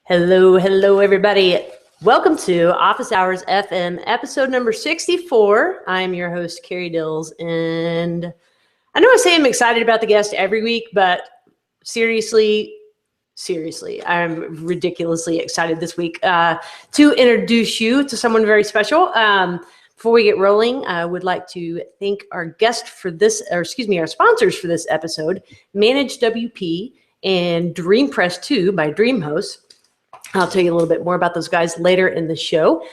Hello, everybody. Welcome to Office Hours FM, episode number 64. I'm your host, Carrie Dills, and I know I say I'm excited about the guest every week, but seriously, I'm ridiculously excited this week to introduce you to someone very special. Before we get rolling, I would like to thank our guest for this, our sponsors for this episode, Manage WP and Dream Press 2 by DreamHost. I'll tell you a little bit more about those guys later in the show.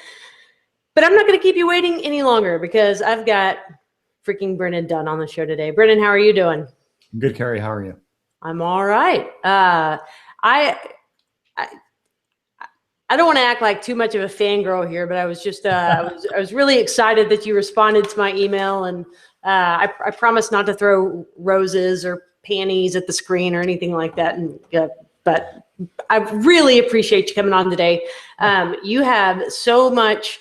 But I'm not going to keep you waiting any longer because I've got freaking Brennan Dunn on the show today. Brennan, how are you doing? Good, Carrie. How are you? I'm all right. I don't want to act like too much of a fangirl here, but I was just I was really excited that you responded to my email, and I promised not to throw roses or panties at the screen or anything like that. And but I really appreciate you coming on today. You have so much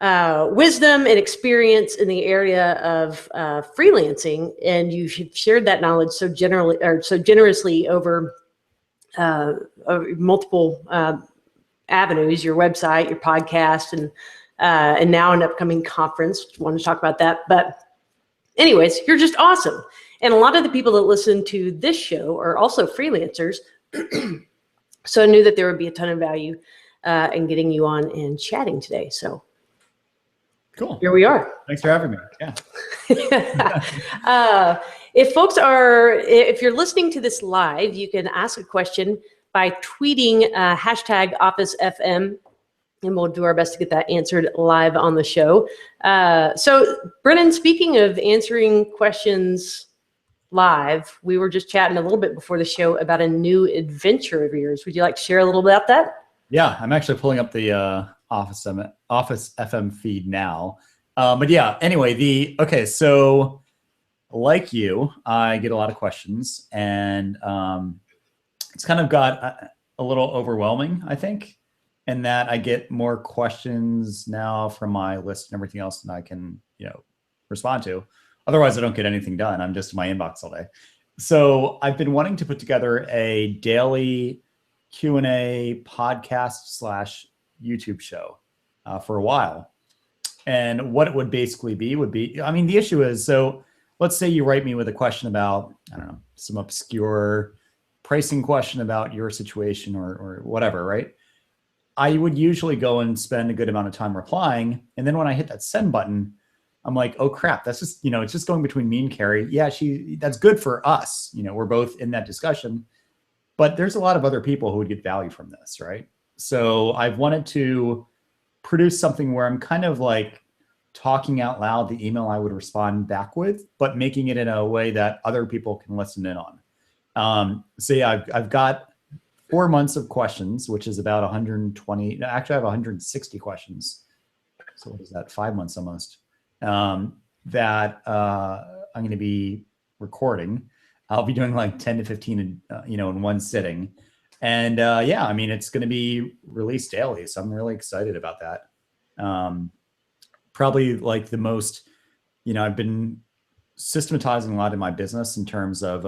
wisdom and experience in the area of freelancing, and you shared that knowledge so generously over multiple avenues: your website, your podcast, and now an upcoming conference. Want to talk about that, but anyways, you're just awesome. And a lot of the people that listen to this show are also freelancers. So I knew that there would be a ton of value in getting you on and chatting today. So cool. Here we are. Thanks for having me. Yeah. If you're listening to this live, you can ask a question by tweeting hashtag OfficeFM. And we'll do our best to get that answered live on the show. So, Brennan, speaking of answering questions live, we were just chatting a little bit before the show about a new adventure of yours. Would you like to share a little bit about that? Yeah, I'm actually pulling up the Office FM feed now. But yeah, anyway, so like you, I get a lot of questions, and it's kind of got a little overwhelming, I think. And that I get more questions now from my list and everything else than I can, respond to. Otherwise, I don't get anything done. I'm just in my inbox all day. So I've been wanting to put together a daily Q&A podcast / YouTube show for a while. And what it would basically be the issue is, so let's say you write me with a question about, I don't know, some obscure pricing question about your situation or whatever, right? I would usually go and spend a good amount of time replying. And then when I hit that send button, I'm like, oh crap, that's just, it's just going between me and Carrie. Yeah, that's good for us. We're both in that discussion, but there's a lot of other people who would get value from this, right? So I've wanted to produce something where I'm kind of like talking out loud the email I would respond back with, but making it in a way that other people can listen in on. So yeah, I've got 4 months of questions, which is about 120. Actually, I have 160 questions. So what is that? 5 months almost. That I'm going to be recording. I'll be doing like 10 to 15, in one sitting. And yeah, it's going to be released daily. So I'm really excited about that. Probably like the most, I've been systematizing a lot in my business in terms of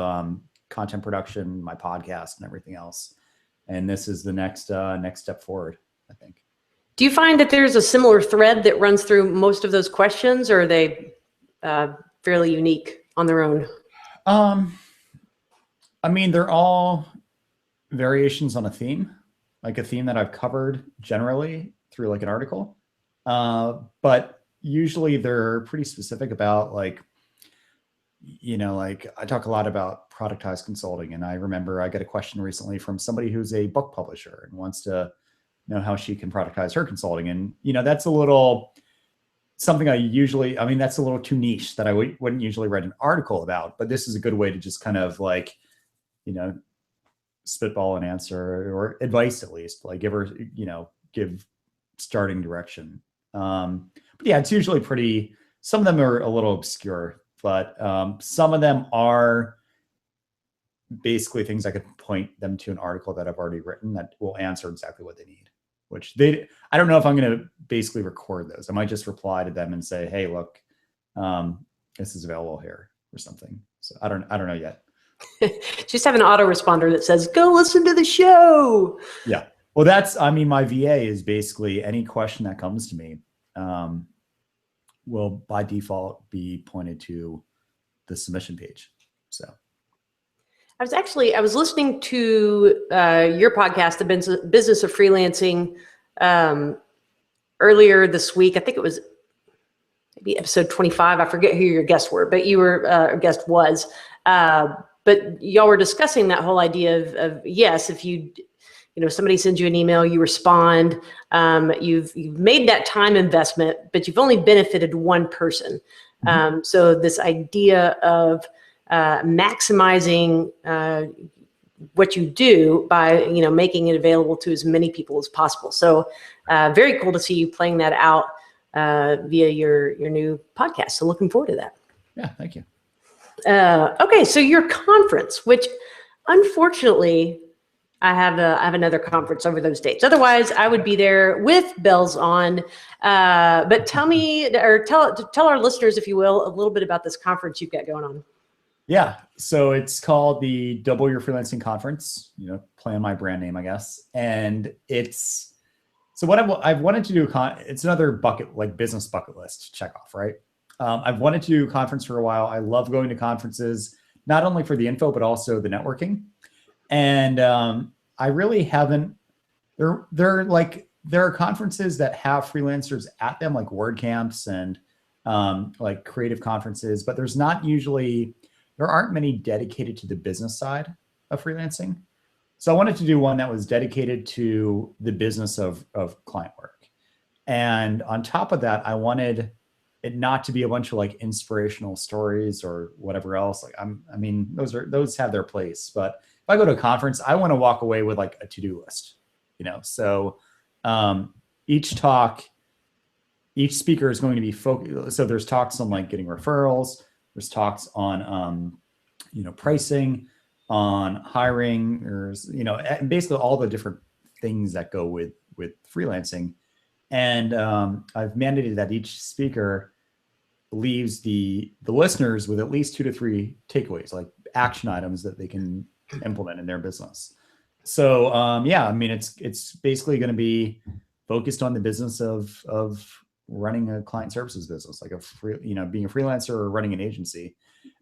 content production, my podcast, and everything else. And this is the next step forward, I think. Do you find that there's a similar thread that runs through most of those questions, or are they fairly unique on their own? They're all variations on a theme, like a theme that I've covered generally through like an article. But usually they're pretty specific about like I talk a lot about productized consulting, and I remember I got a question recently from somebody who's a book publisher and wants to know how she can productize her consulting. And, that's a little something that's a little too niche that I wouldn't usually write an article about, but this is a good way to just kind of like, spitball an answer or advice, at least like give starting direction. But yeah, it's usually some of them are a little obscure, but some of them are basically things I could point them to an article that I've already written that will answer exactly what they need, I don't know if I'm going to basically record those. I might just reply to them and say, hey, look, this is available here or something. So I don't know yet. Just have an autoresponder that says, go listen to the show. Yeah. Well, my VA is basically any question that comes to me will by default be pointed to the submission page. So I was listening to your podcast, The Business of Freelancing, earlier this week. I think it was maybe episode 25. I forget who your guests were, but guest was. But y'all were discussing that whole idea of yes, if somebody sends you an email, you respond, you've made that time investment, but you've only benefited one person. So this idea of maximizing what you do by making it available to as many people as possible. So very cool to see you playing that out via your new podcast. So looking forward to that. Yeah, thank you. Okay, so your conference, which unfortunately I have another conference over those dates. Otherwise, I would be there with bells on. But tell our listeners, if you will, a little bit about this conference you've got going on. Yeah, so it's called the Double Your Freelancing Conference. Play on my brand name, I guess. And it's what I've wanted to do. It's another business bucket list check off, right? I've wanted to do a conference for a while. I love going to conferences, not only for the info, but also the networking. And I really haven't, there are conferences that have freelancers at them, like WordCamps and like creative conferences, but there aren't many dedicated to the business side of freelancing. So I wanted to do one that was dedicated to the business of client work. And on top of that, I wanted it not to be a bunch of like inspirational stories or whatever else. Those have their place, but if I go to a conference, I want to walk away with like a to-do list, So each speaker is going to be focused. So there's talks on like getting referrals. There's talks on, pricing, on hiring, and basically all the different things that go with freelancing. And I've mandated that each speaker leaves the listeners with at least 2 to 3 takeaways, like action items that they can implement in their business. So it's basically going to be focused on the business of running a client services business, like being a freelancer or running an agency.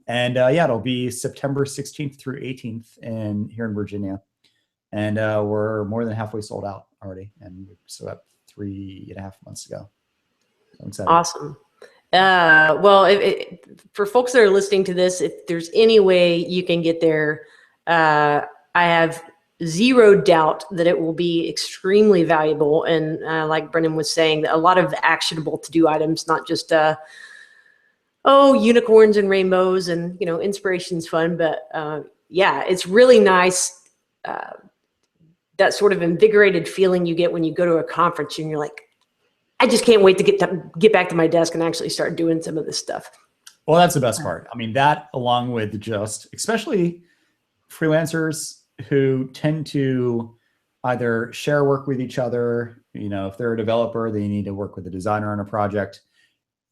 And it'll be September 16th through 18th here in Virginia. And we're more than halfway sold out already. And we still have 3.5 months to go. I'm excited. Awesome. For folks that are listening to this, if there's any way you can get there, I have zero doubt that it will be extremely valuable. And like Brennan was saying, a lot of actionable to-do items, not just, unicorns and rainbows and, inspiration's fun. But it's really nice. That sort of invigorated feeling you get when you go to a conference and you're like, I just can't wait to get back to my desk and actually start doing some of this stuff. Well, that's the best part. That along with just, especially freelancers who tend to either share work with each other, if they're a developer, they need to work with a designer on a project.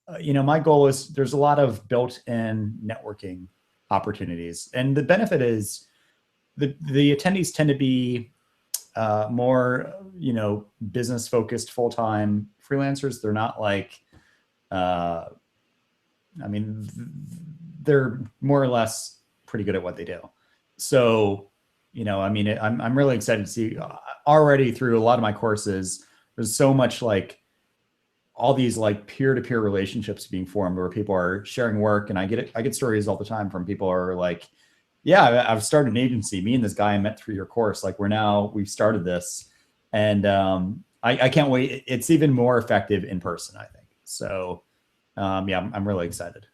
My goal is there's a lot of built-in networking opportunities. And the benefit is the attendees tend to be more, business focused full-time freelancers. They're not like, they're more or less pretty good at what they do. So, I'm really excited to see already through a lot of my courses, there's so much like all these like peer-to-peer relationships being formed where people are sharing work. And I get stories all the time from people who are like, yeah, I've started an agency. Me and this guy I met through your course. Like we've started this, and I can't wait. It's even more effective in person, I think. So, I'm really excited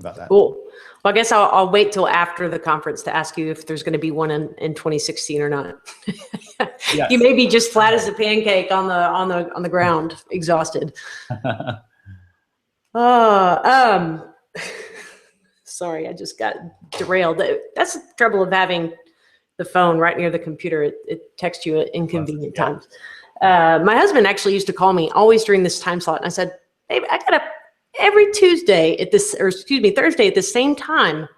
about that. Cool. Well, I guess I'll wait till after the conference to ask you if there's going to be one in 2016 or not. Yes. You may be just flat as a pancake on the ground, exhausted. Sorry, I just got derailed. That's the trouble of having the phone right near the computer. It texts you at inconvenient times. My husband actually used to call me always during this time slot. And I said, babe, I got every Thursday at the same time.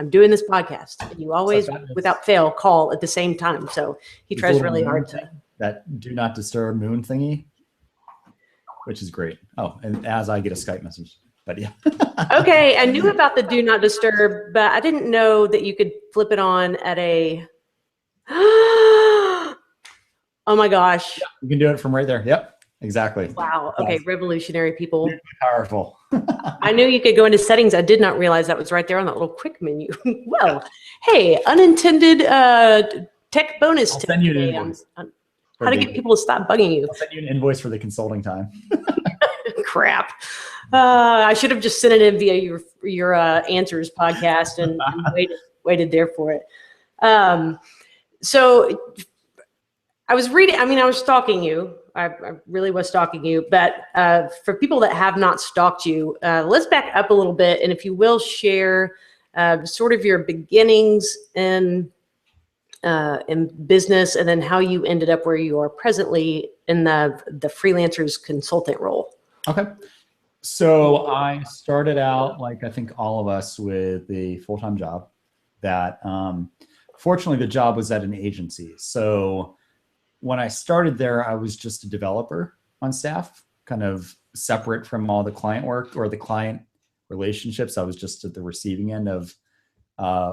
I'm doing this podcast. And you always, without fail, call at the same time. So he tries really hard to. That do not disturb moon thingy, which is great. Oh, and as I get a Skype message, but yeah. Okay, I knew about the do not disturb, but I didn't know that you could flip it on at a. Oh my gosh. Yeah, you can do it from right there. Yep, exactly. Wow. Okay, revolutionary people. Really powerful. I knew you could go into settings. I did not realize that was right there on that little quick menu. Well, hey, unintended tech bonus tip today on how to get people to stop bugging you. I'll send you an invoice for the consulting time. Crap. I should have just sent it in via your Answers podcast and waited there for it. So I was reading, I was stalking you. I really was stalking you. But for people that have not stalked you, let's back up a little bit. And if you will, share sort of your beginnings in business and then how you ended up where you are presently in the freelancers consultant role. Okay. So I started out, like I think all of us, with a full-time job that fortunately the job was at an agency. So when I started there, I was just a developer on staff, kind of separate from all the client work or the client relationships. I was just at the receiving end of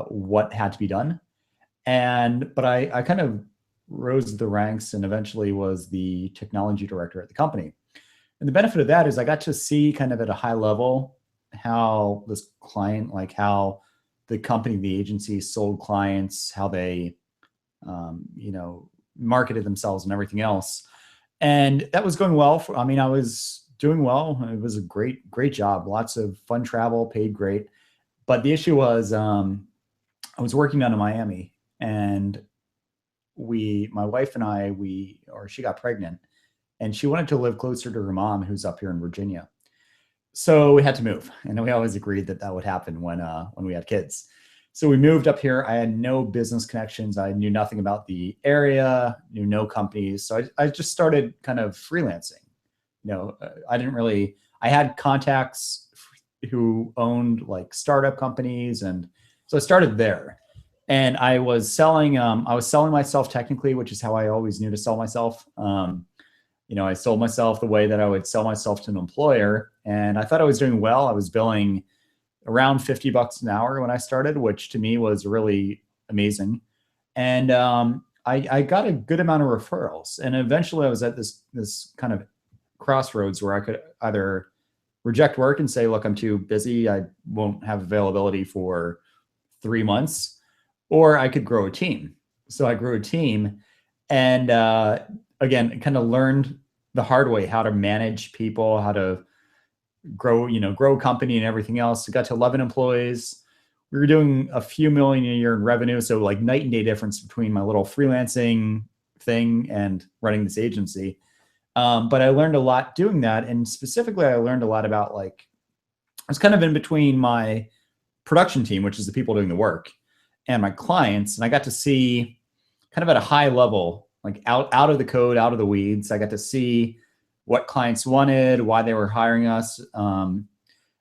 what had to be done. But I kind of rose the ranks and eventually was the technology director at the company. And the benefit of that is I got to see kind of at a high level how this client, like how the company, the agency sold clients, how they, marketed themselves and everything else. And that was going well. I was doing well. It was a great job. Lots of fun travel, paid great. But the issue was I was working down in Miami and my wife and I, she got pregnant and she wanted to live closer to her mom who's up here in Virginia. So we had to move. And we always agreed that would happen when we had kids. So we moved up here. I had no business connections. I knew nothing about the area, knew no companies. So I just started kind of freelancing. I had contacts who owned like startup companies. And so I started there and I was selling myself technically, which is how I always knew to sell myself. I sold myself the way that I would sell myself to an employer. And I thought I was doing well. I was billing around $50 an hour when I started, which to me was really amazing. And I got a good amount of referrals. And eventually I was at this kind of crossroads where I could either reject work and say, look, I'm too busy. I won't have availability for 3 months, or I could grow a team. So I grew a team and again, kind of learned the hard way how to manage people, how to grow a company and everything else. We got to 11 employees. We were doing a few million a year in revenue. So like night and day difference between my little freelancing thing and running this agency. But I learned a lot doing that. And specifically, I learned a lot about I was kind of in between my production team, which is the people doing the work, and my clients. And I got to see kind of at a high level, like out of the code, out of the weeds. I got to see what clients wanted, why they were hiring us. And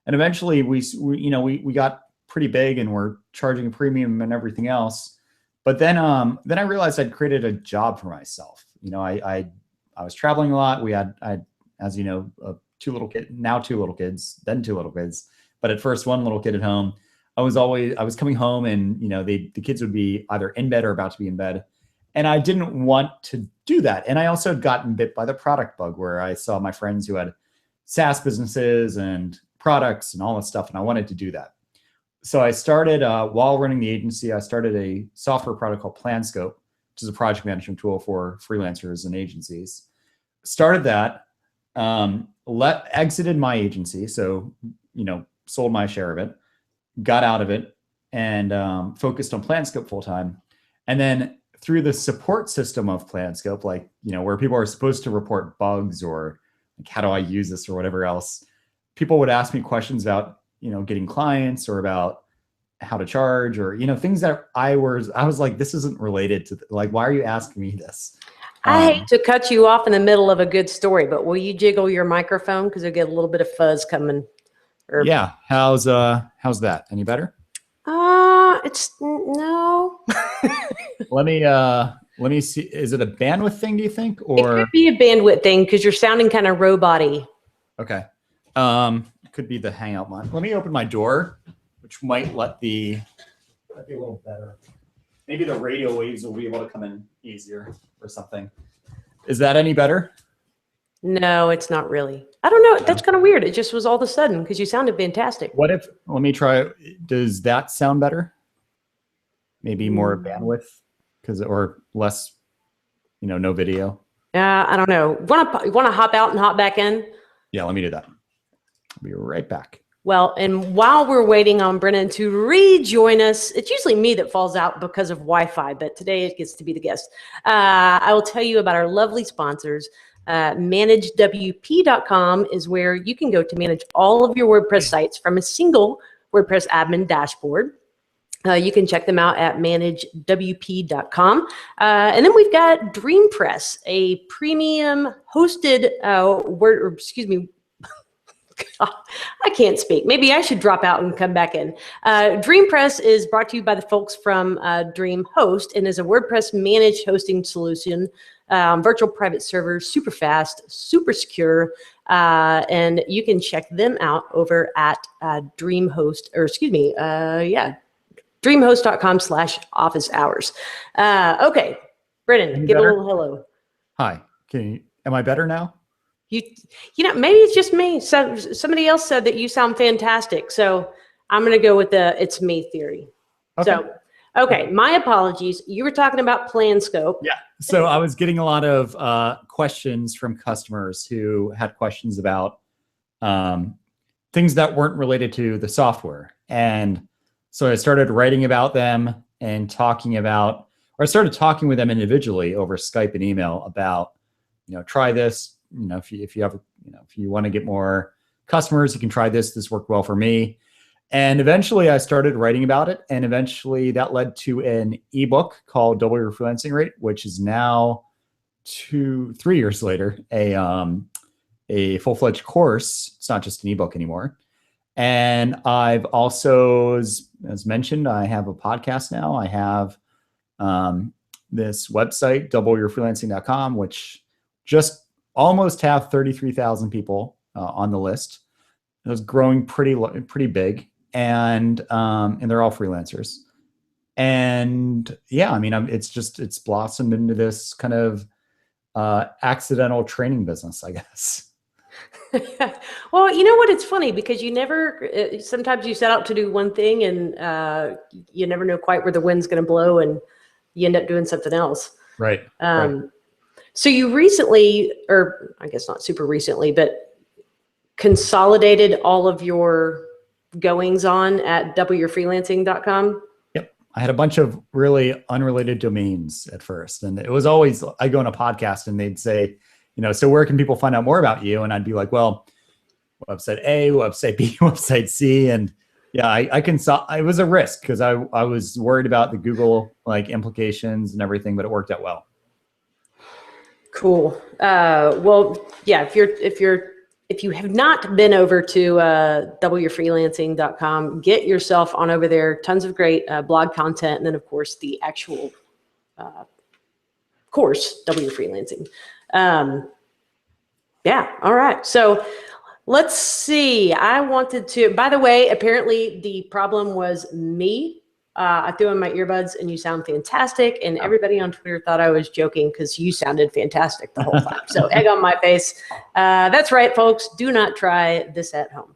eventually we got pretty big and we're charging a premium and everything else. But then I realized I'd created a job for myself. I was traveling a lot. I as you know, two little kids, then two little kids. But at first one little kid at home. I was coming home and, the kids would be either in bed or about to be in bed. And I didn't want to do that. And I also had gotten bit by the product bug where I saw my friends who had SaaS businesses and products and all that stuff. And I wanted to do that. So I started, while running the agency, I started a software product called PlanScope, which is a project management tool for freelancers and agencies. Started that, exited my agency. So, sold my share of it, got out of it and focused on PlanScope full time. And then through the support system of PlanScope, where people are supposed to report bugs or how do I use this or whatever else, people would ask me questions about, getting clients or about how to charge or, things that I was like, this isn't related to, why are you asking me this? I hate to cut you off in the middle of a good story, but will you jiggle your microphone? Because you'll get a little bit of fuzz coming. Yeah. How's that? Any better? It's no. Let me see. Is it a bandwidth thing, do you think? It Or could be a bandwidth thing because you're sounding kind of robot-y. okay. Could be the Hangout one. Let me open my door, which might might be a little better. Maybe the radio waves will be able to come in easier or something. Is that any better? No, it's not really. I don't know. That's kind of weird. It just was all of a sudden because you sounded fantastic. What if, let me try, does that sound better? Maybe more bandwidth or less, no video. I don't know. Want to hop out and hop back in? Yeah, let me do that. I'll be right back. Well, and while we're waiting on Brennan to rejoin us, it's usually me that falls out because of Wi-Fi, but today it gets to be the guest. I will tell you about our lovely sponsors. ManageWP.com is where you can go to manage all of your WordPress sites from a single WordPress admin dashboard. You can check them out at managewp.com. And then we've got DreamPress, a premium hosted I can't speak. Maybe I should drop out and come back in. DreamPress is brought to you by the folks from DreamHost and is a WordPress managed hosting solution, virtual private servers, super fast, super secure. And you can check them out over at DreamHost.com/office hours. Okay, Brennan, give a little hello. Hi, am I better now? Maybe it's just me. So somebody else said that you sound fantastic. So I'm going to go with the it's me theory. Okay. So, okay, my apologies. You were talking about plan scope. Yeah. So I was getting a lot of questions from customers who had questions about things that weren't related to the software. And so I started writing about them and I started talking with them individually over Skype and email about, try this. If you want to get more customers, you can try this. This worked well for me. And eventually I started writing about it. And eventually that led to an ebook called Double Your Freelancing Rate, which is now 3 years later, a full-fledged course. It's not just an ebook anymore. And I've also, as mentioned, I have a podcast now. I have this website, doubleyourfreelancing.com, which just almost have 33,000 people on the list. It was growing pretty big, and they're all freelancers. And yeah, I mean, it's blossomed into this kind of accidental training business, I guess. Well, you know what? It's funny because sometimes you set out to do one thing and you never know quite where the wind's going to blow, and you end up doing something else. Right. So you recently, or I guess not super recently, but consolidated all of your goings on at doubleyourfreelancing.com? Yep. I had a bunch of really unrelated domains at first. And it was always, I go on a podcast and they'd say, so where can people find out more about you? And I'd be like, well, website A, website B, website C. And yeah, it was a risk because I was worried about the Google implications and everything, but it worked out well. Cool. Well, yeah, if you have not been over to doubleyourfreelancing.com, get yourself on over there. Tons of great blog content. And then, of course, the actual course, Double Your Freelancing. Yeah. All right. So let's see. I wanted to, by the way, apparently the problem was me. I threw in my earbuds and you sound fantastic. And everybody on Twitter thought I was joking because you sounded fantastic the whole time. So egg on my face. That's right, folks. Do not try this at home.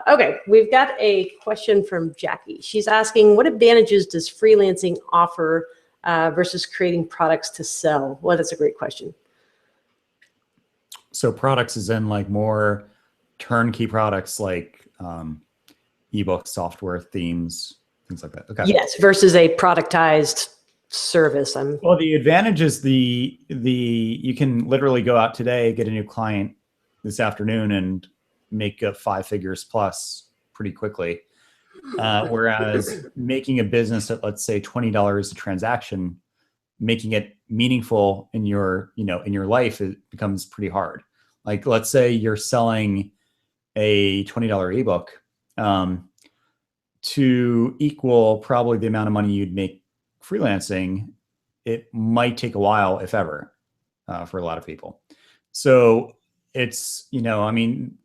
Okay, we've got a question from Jackie. She's asking, what advantages does freelancing offer versus creating products to sell? Well, that's a great question. So products is in more turnkey products like ebook software, themes, things like that. Okay. Yes, versus a productized service. Well, the advantage is you can literally go out today, get a new client this afternoon, and make 5 figures plus pretty quickly. Whereas making a business at, let's say, $20 a transaction, making it meaningful in your life, it becomes pretty hard. Let's say you're selling a $20 ebook. to equal probably the amount of money you'd make freelancing, it might take a while, if ever, for a lot of people. So it's, I mean,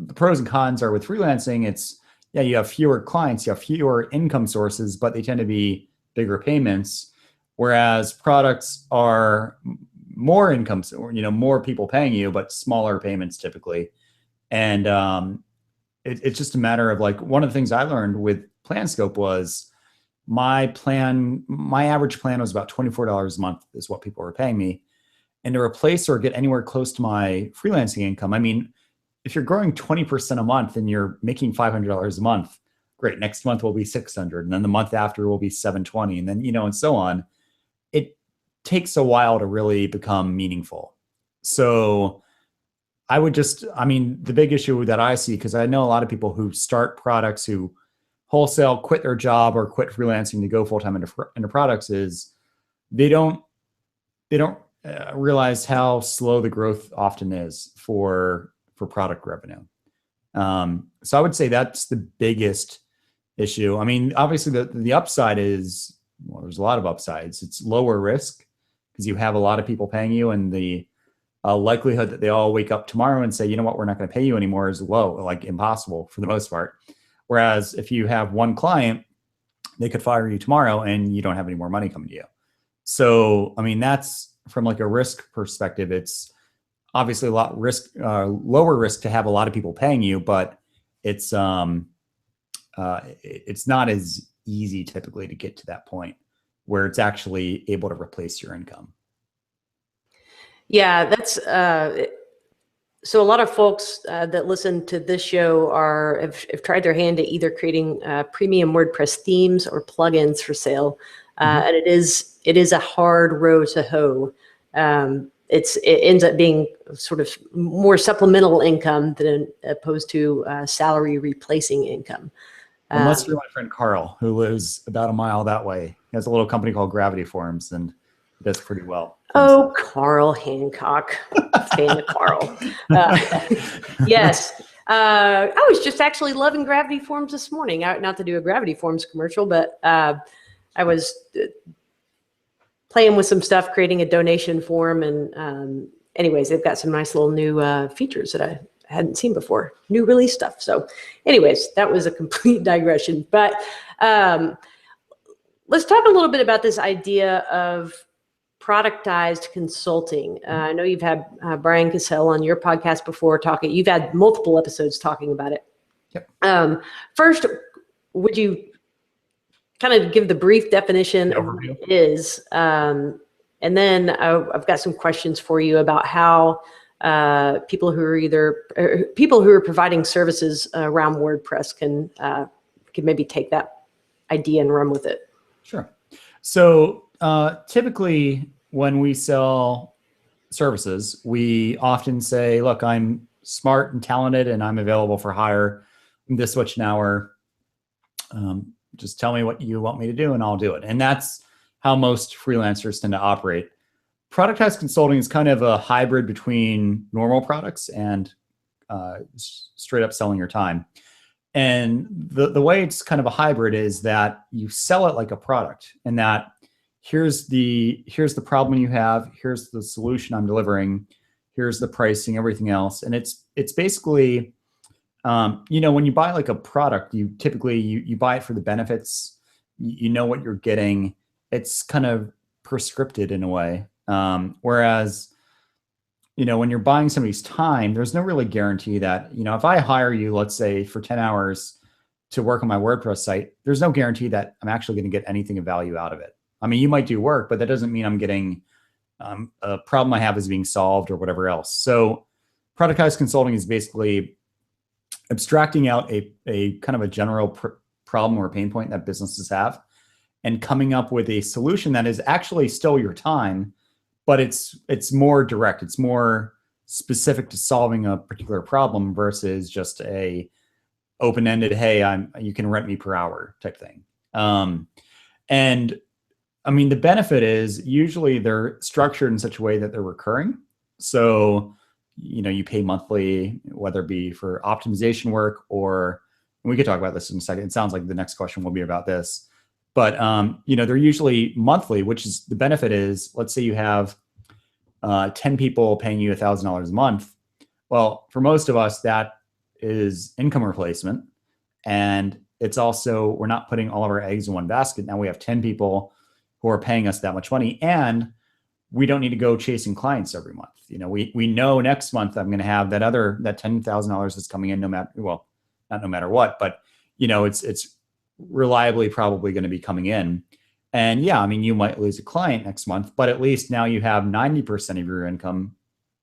the pros and cons are with freelancing, it's, yeah, you have fewer clients, you have fewer income sources, but they tend to be bigger payments. Whereas products are more income, more people paying you, but smaller payments typically. And it's just a matter of like, one of the things I learned with PlanScope was my average plan was about $24 a month is what people were paying me. And to replace or get anywhere close to my freelancing income, I mean, if you're growing 20% a month and you're making $500 a month, great. Next month will be 600, and then the month after will be 720, and then, and so on. It takes a while to really become meaningful. So I would the big issue that I see, because I know a lot of people who start products who wholesale quit their job or quit freelancing to go full-time into products, is they don't realize how slow the growth often is for product revenue. So I would say that's the biggest issue. I mean, obviously the upside is, well, there's a lot of upsides. It's lower risk because you have a lot of people paying you, and the likelihood that they all wake up tomorrow and say, you know what, we're not going to pay you anymore is low, like impossible for the most part. Whereas if you have one client, they could fire you tomorrow and you don't have any more money coming to you. So, I mean, that's from like a risk perspective, it's obviously a lot lower risk to have a lot of people paying you, but it's not as easy typically to get to that point where it's actually able to replace your income. Yeah, that's so a lot of folks that listen to this show have tried their hand at either creating premium WordPress themes or plugins for sale, and it is a hard row to hoe. It ends up being sort of more supplemental income than opposed to salary replacing income. Unless you're my friend Carl, who lives about a mile that way. He has a little company called Gravity Forms and does pretty well. Oh, Carl Hancock. Fan of Carl. Yes. I was just actually loving Gravity Forms this morning. Not to do a Gravity Forms commercial, but I was playing with some stuff, creating a donation form. And anyways, they've got some nice little new features that I hadn't seen before, new release stuff. So anyways, that was a complete digression. But let's talk a little bit about this idea of productized consulting. I know you've had Brian Cassell on your podcast before talking. You've had multiple episodes talking about it. Yep. First, would you kind of give the brief definition of what it is? And then I've got some questions for you about how people who are providing services around WordPress can maybe take that idea and run with it. Sure. So typically when we sell services, we often say, look, I'm smart and talented and I'm available for hire. I'm this much an hour. Just tell me what you want me to do and I'll do it. And that's how most freelancers tend to operate. Productized consulting is kind of a hybrid between normal products and straight up selling your time. And the way it's kind of a hybrid is that you sell it like a product, and that here's the problem you have, here's the solution I'm delivering, here's the pricing, everything else. And it's basically, when you buy like a product, you typically you buy it for the benefits, you know what you're getting. It's kind of prescripted in a way. Whereas, when you're buying somebody's time, there's no really guarantee that, if I hire you, let's say for 10 hours to work on my WordPress site, there's no guarantee that I'm actually going to get anything of value out of it. I mean, you might do work, but that doesn't mean I'm getting a problem I have is being solved or whatever else. So productized consulting is basically abstracting out a kind of a general problem or pain point that businesses have and coming up with a solution that is actually still your time, but it's more direct. It's more specific to solving a particular problem versus just a open-ended, hey, you can rent me per hour type thing. And I mean, the benefit is usually they're structured in such a way that they're recurring. So, you pay monthly, whether it be for optimization work or and we could talk about this in a second. It sounds like the next question will be about this, but they're usually monthly, which is the benefit is, let's say you have 10 people paying you $1,000 a month. Well, for most of us, that is income replacement. And it's also, we're not putting all of our eggs in one basket. Now we have 10 people who are paying us that much money, and we don't need to go chasing clients every month. We know next month I'm going to have that $10,000 that's coming in not no matter what, but it's reliably probably going to be coming in. And yeah, I mean, you might lose a client next month, but at least now you have 90% of your income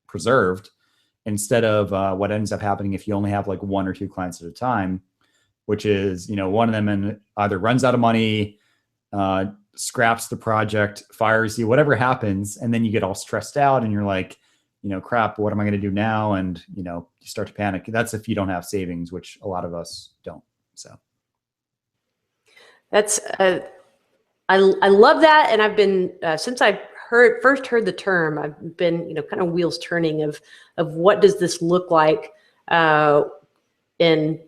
preserved, instead of what ends up happening if you only have like 1 or 2 clients at a time, which is, one of them either runs out of money, scraps the project, fires you, whatever happens. And then you get all stressed out and you're like, crap, what am I going to do now? And, you start to panic. That's if you don't have savings, which a lot of us don't. So that's, I love that. And I've been, since I first heard the term, I've been, kind of wheels turning of what does this look like in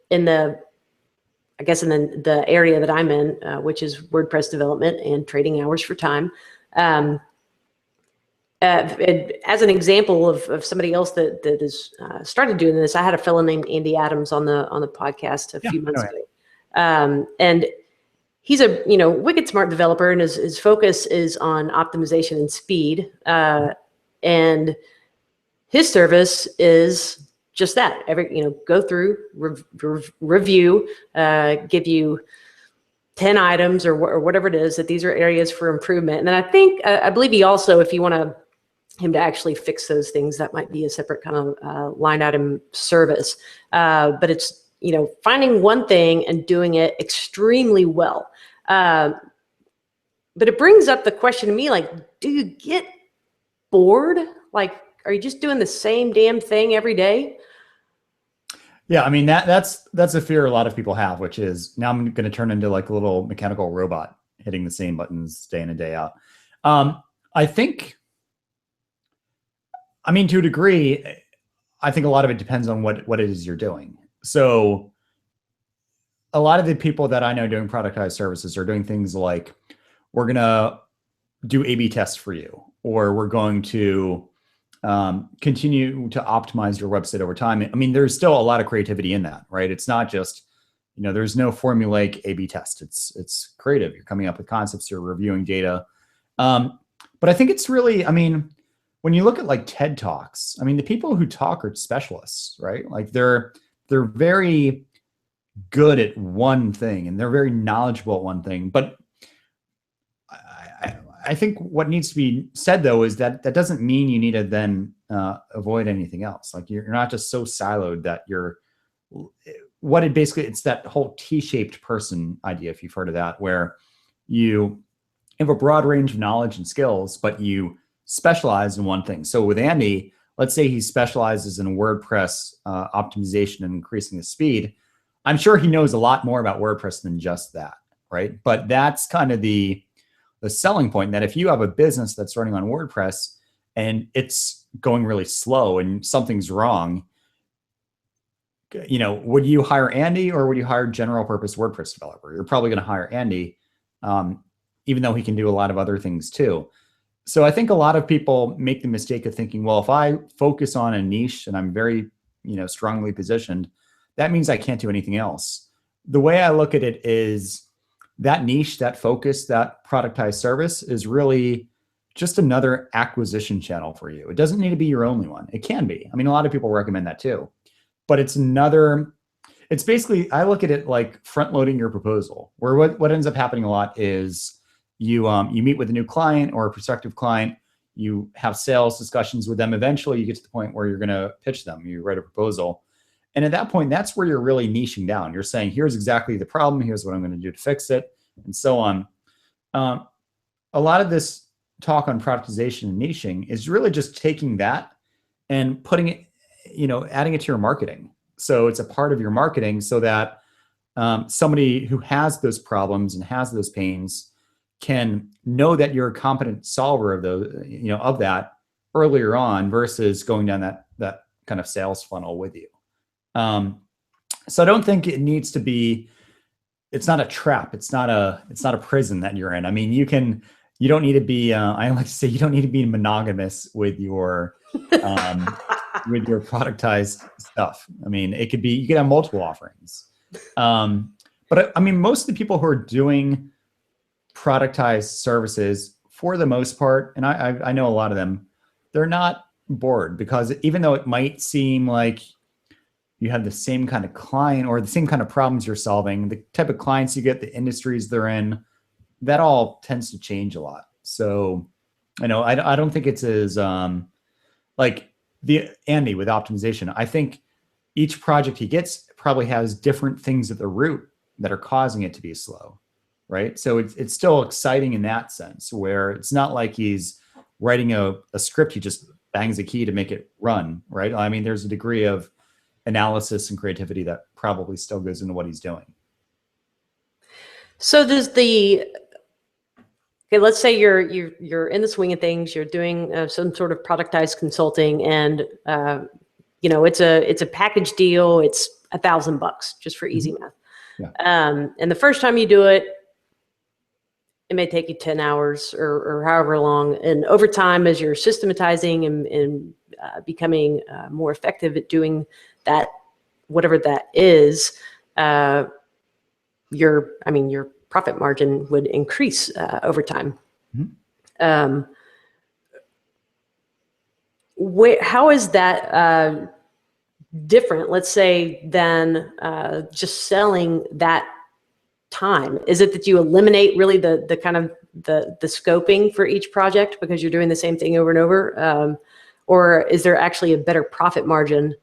the, I guess in the area that I'm in, which is WordPress development and trading hours for time. As an example of somebody else that has started doing this, I had a fellow named Andy Adams on the podcast a few months ago, and he's a wicked smart developer, and his focus is on optimization and speed, and his service is just that. Go through, review, give you 10 items or whatever it is, that these are areas for improvement. And then I believe he also, if you want him to actually fix those things, that might be a separate kind of line item service. But it's, finding one thing and doing it extremely well. But it brings up the question to me, like, do you get bored? Like, are you just doing the same damn thing every day? Yeah, I mean, that's a fear a lot of people have, which is, now I'm going to turn into like a little mechanical robot hitting the same buttons day in and day out. I think, I mean, to a degree, I think a lot of it depends on what it is you're doing. So a lot of the people that I know doing productized services are doing things like, we're going to do A/B tests for you, or we're going to continue to optimize your website over time. I mean, there's still a lot of creativity in that, right? It's not just, there's no formulaic A/B test. It's creative. You're coming up with concepts, you're reviewing data. But I think it's really, I mean, when you look at like TED Talks, I mean, the people who talk are specialists, right? Like they're very good at one thing, and they're very knowledgeable at one thing. But I think what needs to be said, though, is that doesn't mean you need to then avoid anything else. Like you're not just so siloed that it's that whole T-shaped person idea, if you've heard of that, where you have a broad range of knowledge and skills, but you specialize in one thing. So with Andy, let's say he specializes in WordPress optimization and increasing the speed. I'm sure he knows a lot more about WordPress than just that, right? But that's kind of the selling point, that if you have a business that's running on WordPress and it's going really slow and something's wrong, would you hire Andy or would you hire general purpose WordPress developer? You're probably going to hire Andy, even though he can do a lot of other things too. So I think a lot of people make the mistake of thinking, well, if I focus on a niche and I'm very, strongly positioned, that means I can't do anything else. The way I look at it is that niche, that focus, that productized service is really just another acquisition channel for you. It doesn't need to be your only one. It can be. I mean, a lot of people recommend that too, but it's basically, I look at it like front loading your proposal, where what ends up happening a lot is you meet with a new client or a prospective client, you have sales discussions with them. Eventually you get to the point where you're going to pitch them, you write a proposal. And at that point, that's where you're really niching down. You're saying, here's exactly the problem. Here's what I'm going to do to fix it, and so on. A lot of this talk on productization and niching is really just taking that and putting it, adding it to your marketing. So it's a part of your marketing so that somebody who has those problems and has those pains can know that you're a competent solver of those, of that earlier on, versus going down that kind of sales funnel with you. So I don't think it needs to be, it's not a trap. It's not a prison that you're in. I mean, you don't need to be, I like to say, you don't need to be monogamous with your productized stuff. I mean, it could be, you could have multiple offerings. But I mean, most of the people who are doing productized services, for the most part, and I know a lot of them, they're not bored, because even though it might seem like you have the same kind of client or the same kind of problems you're solving, the type of clients you get, the industries they're in, that all tends to change a lot. So I know I don't think it's as like Andy with optimization. I think each project he gets probably has different things at the root that are causing it to be slow, right? So it's still exciting in that sense, where it's not like he's writing a script, he just bangs a key to make it run, right? I mean, there's a degree of analysis and creativity that probably still goes into what he's doing. So does okay, let's say you're in the swing of things, you're doing some sort of productized consulting, and it's a package deal. It's $1,000 just for easy math. Yeah. And the first time you do it, it may take you 10 hours or however long. And over time, as you're systematizing and becoming more effective at doing that, whatever that is, your profit margin would increase over time. Mm-hmm. How is that different, let's say, than just selling that time? Is it that you eliminate really the kind of the scoping for each project because you're doing the same thing over and over? Or is there actually a better profit margin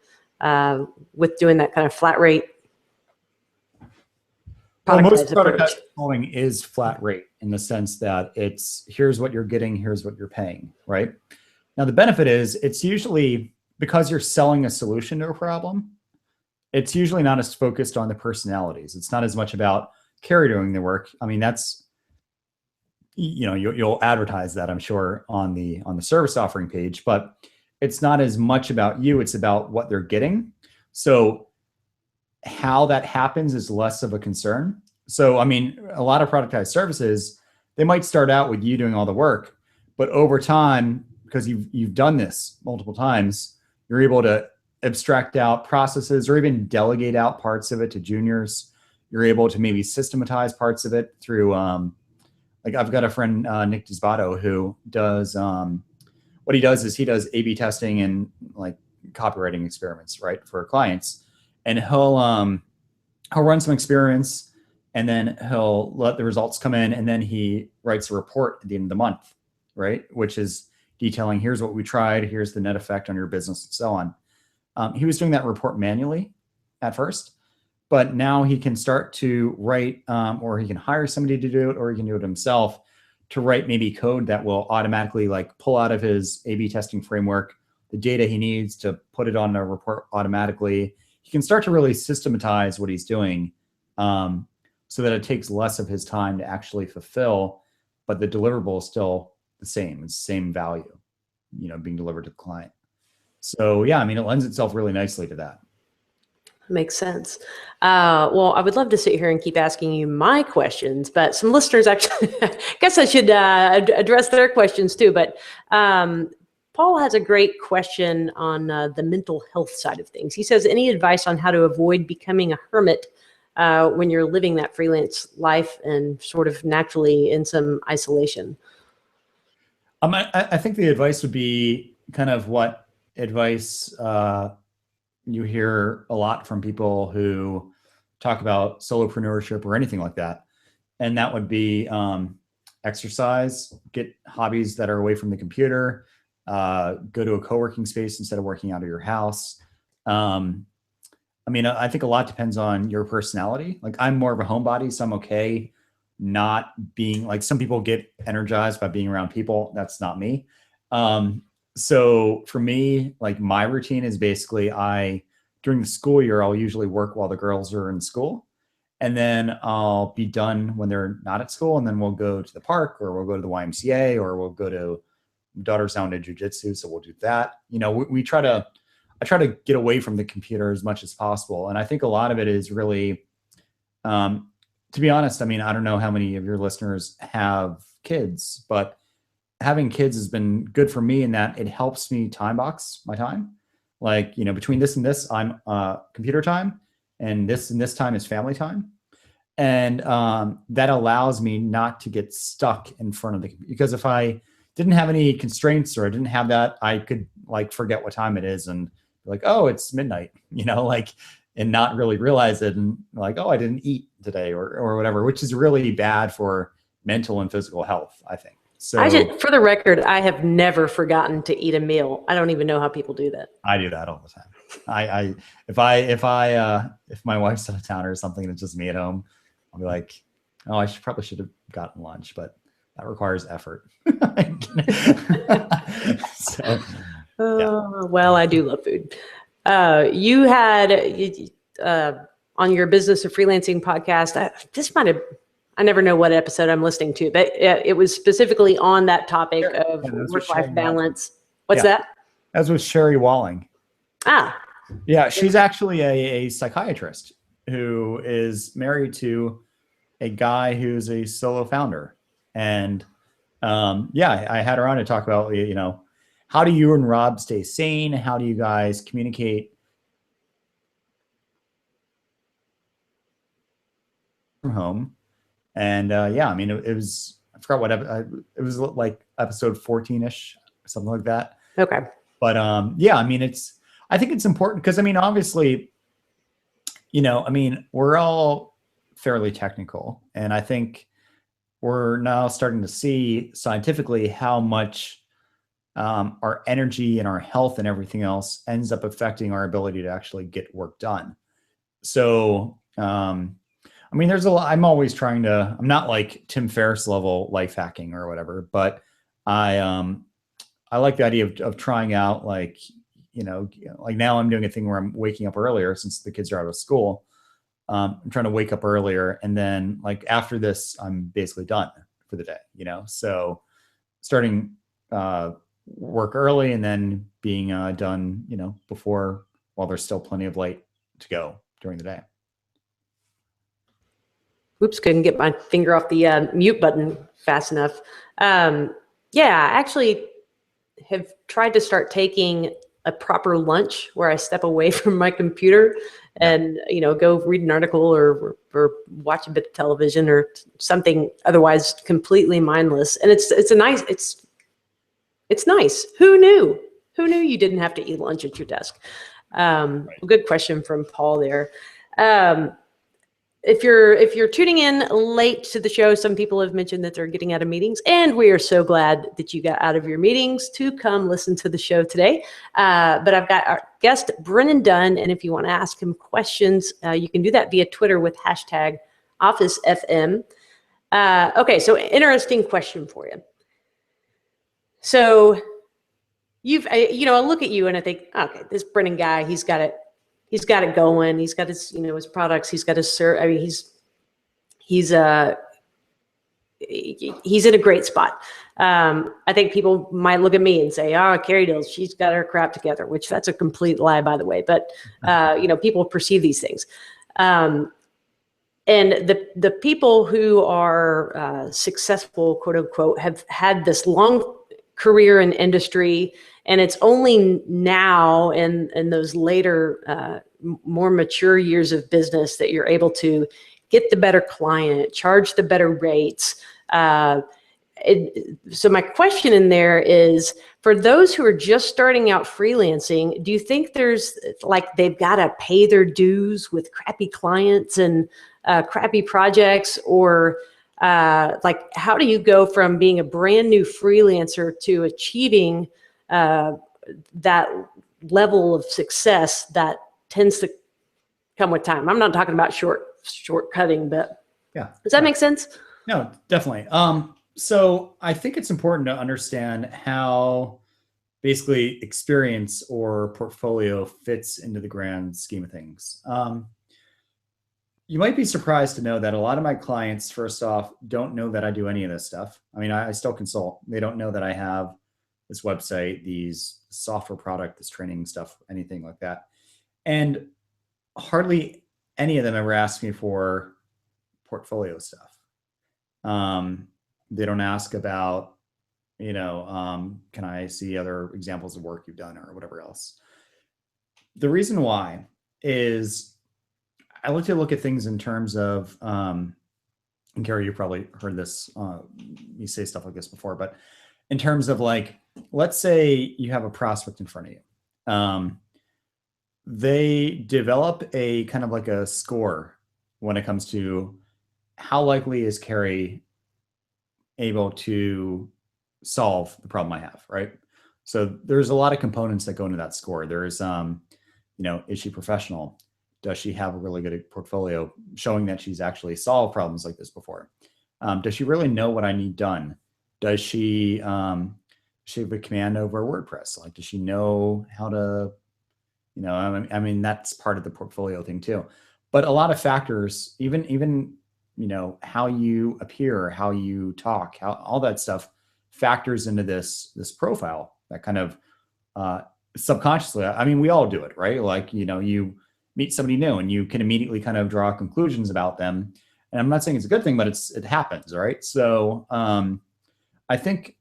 with doing that kind of flat rate? Well, most productized consulting is flat rate in the sense that it's here's what you're getting, here's what you're paying, right? Now, the benefit is it's usually, because you're selling a solution to a problem, it's usually not as focused on the personalities. It's not as much about Carrie doing the work. I mean, that's, you'll advertise that, I'm sure, on the service offering page, but it's not as much about you. It's about what they're getting. So how that happens is less of a concern. So, I mean, a lot of productized services, they might start out with you doing all the work, but over time, because you've done this multiple times, you're able to abstract out processes or even delegate out parts of it to juniors. You're able to maybe systematize parts of it through, like I've got a friend, Nick Disbato, who does, what he does is he does A/B testing and like copywriting experiments, right, for clients. And he'll run some experiments, and then he'll let the results come in, and then he writes a report at the end of the month, right, which is detailing, here's what we tried, here's the net effect on your business, and so on. He was doing that report manually at first, but now he can start to write, or he can hire somebody to do it, or he can do it himself, to write maybe code that will automatically like pull out of his A/B testing framework the data he needs to put it on a report automatically. He can start to really systematize what he's doing, so that it takes less of his time to actually fulfill, but the deliverable is still the same. It's the same value, being delivered to the client. So yeah, I mean, it lends itself really nicely to that. Makes sense. Well, I would love to sit here and keep asking you my questions, but some listeners actually, I guess I should address their questions too. But Paul has a great question on the mental health side of things. He says, any advice on how to avoid becoming a hermit when you're living that freelance life and sort of naturally in some isolation? I think the advice would be kind of what advice you hear a lot from people who talk about solopreneurship or anything like that. And that would be exercise, get hobbies that are away from the computer, go to a co-working space instead of working out of your house. I mean, I think a lot depends on your personality. Like, I'm more of a homebody, so I'm okay not being, like, some people get energized by being around people. That's not me. So for me, like, my routine is basically during the school year, I'll usually work while the girls are in school, and then I'll be done when they're not at school. And then we'll go to the park, or we'll go to the YMCA, or we'll go to, daughter's down to jujitsu, so we'll do that. We try to I try to get away from the computer as much as possible. And I think a lot of it is really, to be honest, I mean, I don't know how many of your listeners have kids, but having kids has been good for me in that it helps me time box my time. Like, you know, between this and this, I'm computer time, and this time is family time. And that allows me not to get stuck in front of the computer. Because if I didn't have any constraints or I didn't have that, I could like forget what time it is and be like, oh, it's midnight, you know, like, and not really realize it, and like, oh, I didn't eat today or whatever, which is really bad for mental and physical health, I think. So for the record, I have never forgotten to eat a meal. I don't even know how people do that. I do that all the time. If my wife's out of town or something and it's just me at home, I'll be like, oh, I probably should have gotten lunch, but that requires effort. So, yeah. Well, I do love food. You had on your Business of Freelancing podcast, I never know what episode I'm listening to, but it was specifically on that topic of work-life balance. What's that? As with Sherry Walling. Ah. Yeah, she's actually a psychiatrist who is married to a guy who's a solo founder. And I had her on to talk about, you know, how do you and Rob stay sane? How do you guys communicate from home? And I mean, it was, I forgot what, it was like episode 14-ish, something like that. Okay. But I mean, I think it's important because, I mean, obviously, you know, I mean, we're all fairly technical, and I think we're now starting to see scientifically how much our energy and our health and everything else ends up affecting our ability to actually get work done. So, I mean, there's a lot, I'm always trying to, I'm not like Tim Ferriss level life hacking or whatever, but I like the idea of trying out, like, you know, like now I'm doing a thing where I'm waking up earlier since the kids are out of school. I'm trying to wake up earlier, and then like after this, I'm basically done for the day, you know? So starting work early and then being done, you know, while there's still plenty of light to go during the day. Oops, couldn't get my finger off the mute button fast enough. I actually have tried to start taking a proper lunch where I step away from my computer and, you know, go read an article or watch a bit of television or something otherwise completely mindless. And it's nice. Who knew you didn't have to eat lunch at your desk? Right. Good question from Paul there. If you're tuning in late to the show, some people have mentioned that they're getting out of meetings, and we are so glad that you got out of your meetings to come listen to the show today. But I've got our guest, Brennan Dunn, and if you want to ask him questions, you can do that via Twitter with hashtag OfficeFM. Okay, so interesting question for you. So I look at you and I think, okay, this Brennan guy, he's got it going. He's got his, you know, his products. He's got his, I mean, he's in a great spot. I think people might look at me and say, oh, Carrie Dills, she's got her crap together, which that's a complete lie, by the way. But, you know, people perceive these things. And the people who are successful, quote unquote, have had this long career in industry, and it's only now in those later, more mature years of business that you're able to get the better client, charge the better rates. So my question in there is, for those who are just starting out freelancing, do you think there's like they've got to pay their dues with crappy clients and crappy projects, or like how do you go from being a brand new freelancer to achieving that level of success that tends to come with time? I'm not talking about shortcutting, but yeah, does that make sense? No, definitely. So I think it's important to understand how basically experience or portfolio fits into the grand scheme of things. You might be surprised to know that a lot of my clients, first off, don't know that I do any of this stuff. I mean, I still consult. They don't know that I have this website, these software product, this training stuff, anything like that. And hardly any of them ever ask me for portfolio stuff. They don't ask about, can I see other examples of work you've done or whatever else. The reason why is I like to look at things in terms of, and Gary, you've probably heard this, me say stuff like this before, but in terms of like, let's say you have a prospect in front of you. They develop a kind of like a score when it comes to how likely is Carrie able to solve the problem I have, right? So there's a lot of components that go into that score. There's, is she professional? Does she have a really good portfolio showing that she's actually solved problems like this before? Does she really know what I need done? Does she have a command over WordPress? Like, does she know how to, that's part of the portfolio thing too. But a lot of factors, even how you appear, how you talk, how all that stuff factors into this profile that kind of subconsciously, we all do it, right? Like, you meet somebody new and you can immediately kind of draw conclusions about them. And I'm not saying it's a good thing, but it happens, right? So I think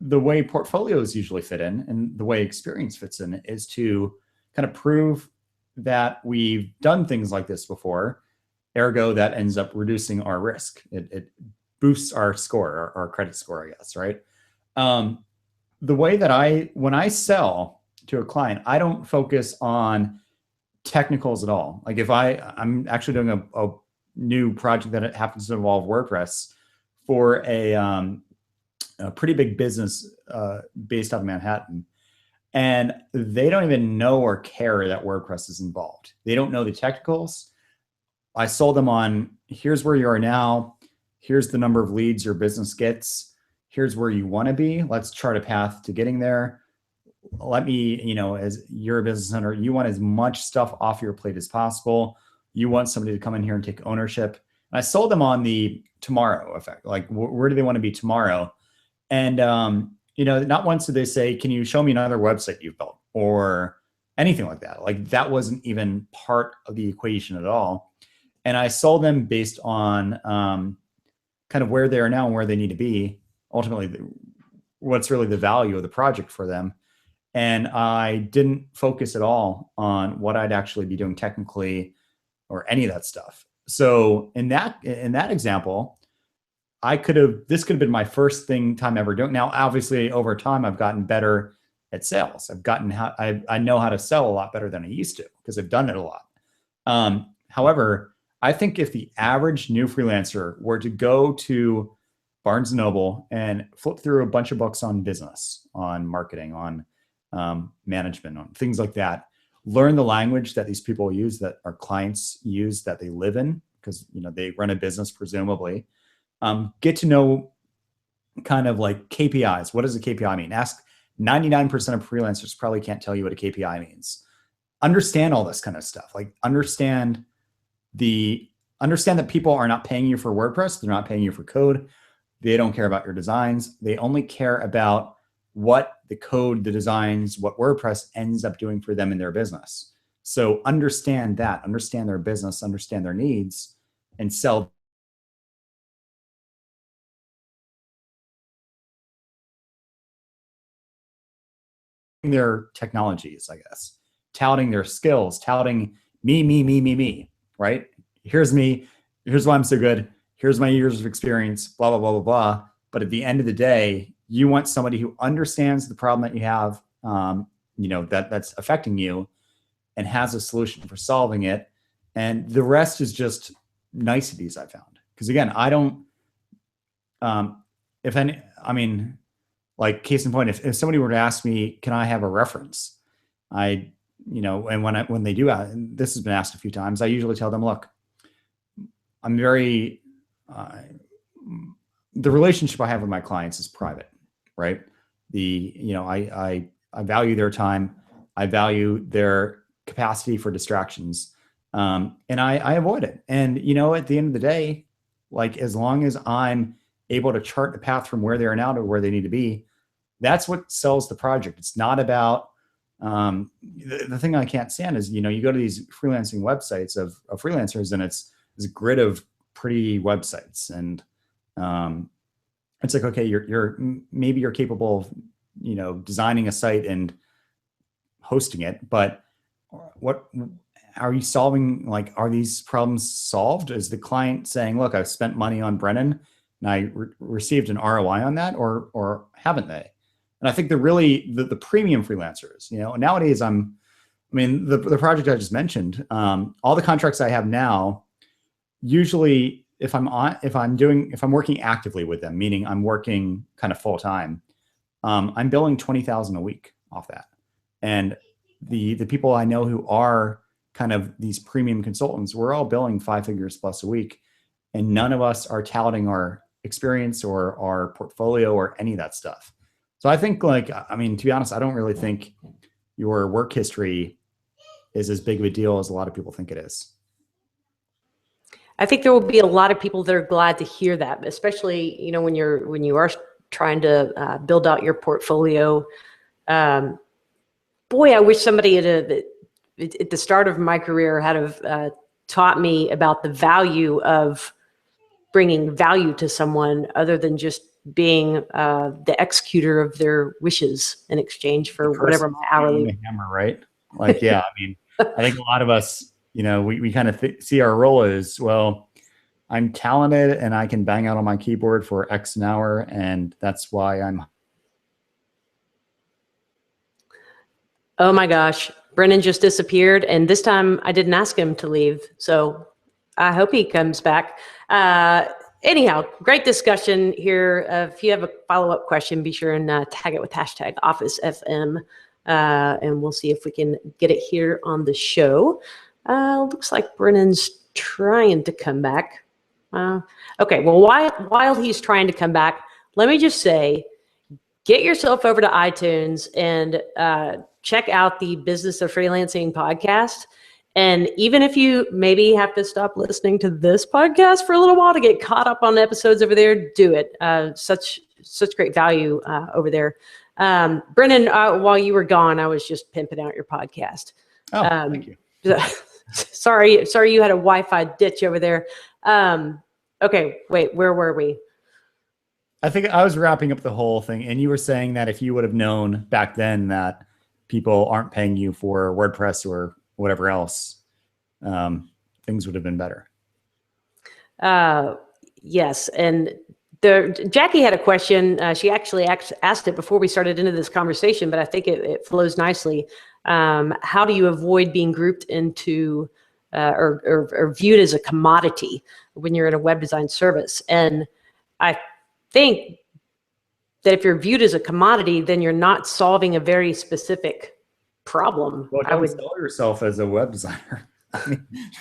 the way portfolios usually fit in and the way experience fits in is to kind of prove that we've done things like this before. Ergo, that ends up reducing our risk. It boosts our score, our credit score, I guess, right? The way that when I sell to a client, I don't focus on technicals at all. Like if I'm actually doing a new project that happens to involve WordPress for a pretty big business based out of Manhattan, and they don't even know or care that WordPress is involved. They don't know the technicals. I sold them on, here's where you are now. Here's the number of leads your business gets. Here's where you want to be. Let's chart a path to getting there. Let me, as you're a business owner, you want as much stuff off your plate as possible. You want somebody to come in here and take ownership. And I sold them on the tomorrow effect. Like, where do they want to be tomorrow? And, not once did they say, can you show me another website you've built or anything like that? Like, that wasn't even part of the equation at all. And I sold them based on kind of where they are now and where they need to be. Ultimately, what's really the value of the project for them. And I didn't focus at all on what I'd actually be doing technically or any of that stuff. So in that example, this could have been my first time ever doing. Now, obviously, over time, I've gotten better at sales. I know how to sell a lot better than I used to because I've done it a lot. However, I think if the average new freelancer were to go to Barnes & Noble and flip through a bunch of books on business, on marketing, on management, on things like that, learn the language that these people use, that our clients use, that they live in, because they run a business presumably, get to know kind of like KPIs. What does a KPI mean? Ask 99% of freelancers probably can't tell you what a KPI means. Understand all this kind of stuff. Like understand that people are not paying you for WordPress. They're not paying you for code. They don't care about your designs. They only care about what the code, the designs, what WordPress ends up doing for them in their business. So understand that, understand their business, understand their needs, and sell their technologies, I guess, touting their skills, touting me, right? Here's me. Here's why I'm so good. Here's my years of experience, blah, blah, blah, blah, blah. But at the end of the day, you want somebody who understands the problem that you have, that's affecting you and has a solution for solving it. And the rest is just niceties, I found. Because again, I don't, like case in point, if somebody were to ask me, can I have a reference? And when they do, this has been asked a few times, I usually tell them, look, I'm very, the relationship I have with my clients is private, right? I value their time. I value their capacity for distractions. And I avoid it. And, at the end of the day, like, as long as I'm able to chart the path from where they are now to where they need to be, that's what sells the project. It's not about, the thing I can't stand is, you go to these freelancing websites of freelancers, and it's this grid of pretty websites. And it's like, okay, maybe you're capable of, designing a site and hosting it, but what are you solving? Like, are these problems solved? Is the client saying, look, I've spent money on Brennan and I received an ROI on that, or haven't they? And I think the premium freelancers, nowadays the project I just mentioned, all the contracts I have now, usually if I'm working actively with them, meaning I'm working kind of full time, I'm billing 20,000 a week off that. And the people I know who are kind of these premium consultants, we're all billing 5 figures plus a week, and none of us are touting our experience or our portfolio or any of that stuff. So I think, to be honest, I don't really think your work history is as big of a deal as a lot of people think it is. I think there will be a lot of people that are glad to hear that, especially, when you are trying to build out your portfolio. Boy, I wish somebody at the start of my career had have taught me about the value of bringing value to someone other than just being the executor of their wishes in exchange for whatever my hourly hammer, right? Yeah, I think a lot of us, we kind of see our role as, well, I'm talented and I can bang out on my keyboard for X an hour, and that's why I'm. Oh my gosh, Brennan just disappeared, and this time I didn't ask him to leave, so I hope he comes back. Anyhow, great discussion here. If you have a follow-up question, be sure and tag it with hashtag OfficeFM, and we'll see if we can get it here on the show. Looks like Brennan's trying to come back. Okay, well, while he's trying to come back, let me just say, get yourself over to iTunes and check out the Business of Freelancing podcast. And even if you maybe have to stop listening to this podcast for a little while to get caught up on episodes over there, do it. Such great value over there. Brennan, while you were gone, I was just pimping out your podcast. Oh, thank you. Sorry you had a Wi-Fi ditch over there. Okay, wait, where were we? I think I was wrapping up the whole thing, and you were saying that if you would have known back then that people aren't paying you for WordPress or whatever else, things would have been better. Yes, and Jackie had a question. She actually asked it before we started into this conversation, but I think it flows nicely. How do you avoid being grouped into or viewed as a commodity when you're in a web design service? And I think that if you're viewed as a commodity, then you're not solving a very specific problem. Well, don't sell yourself as a web designer.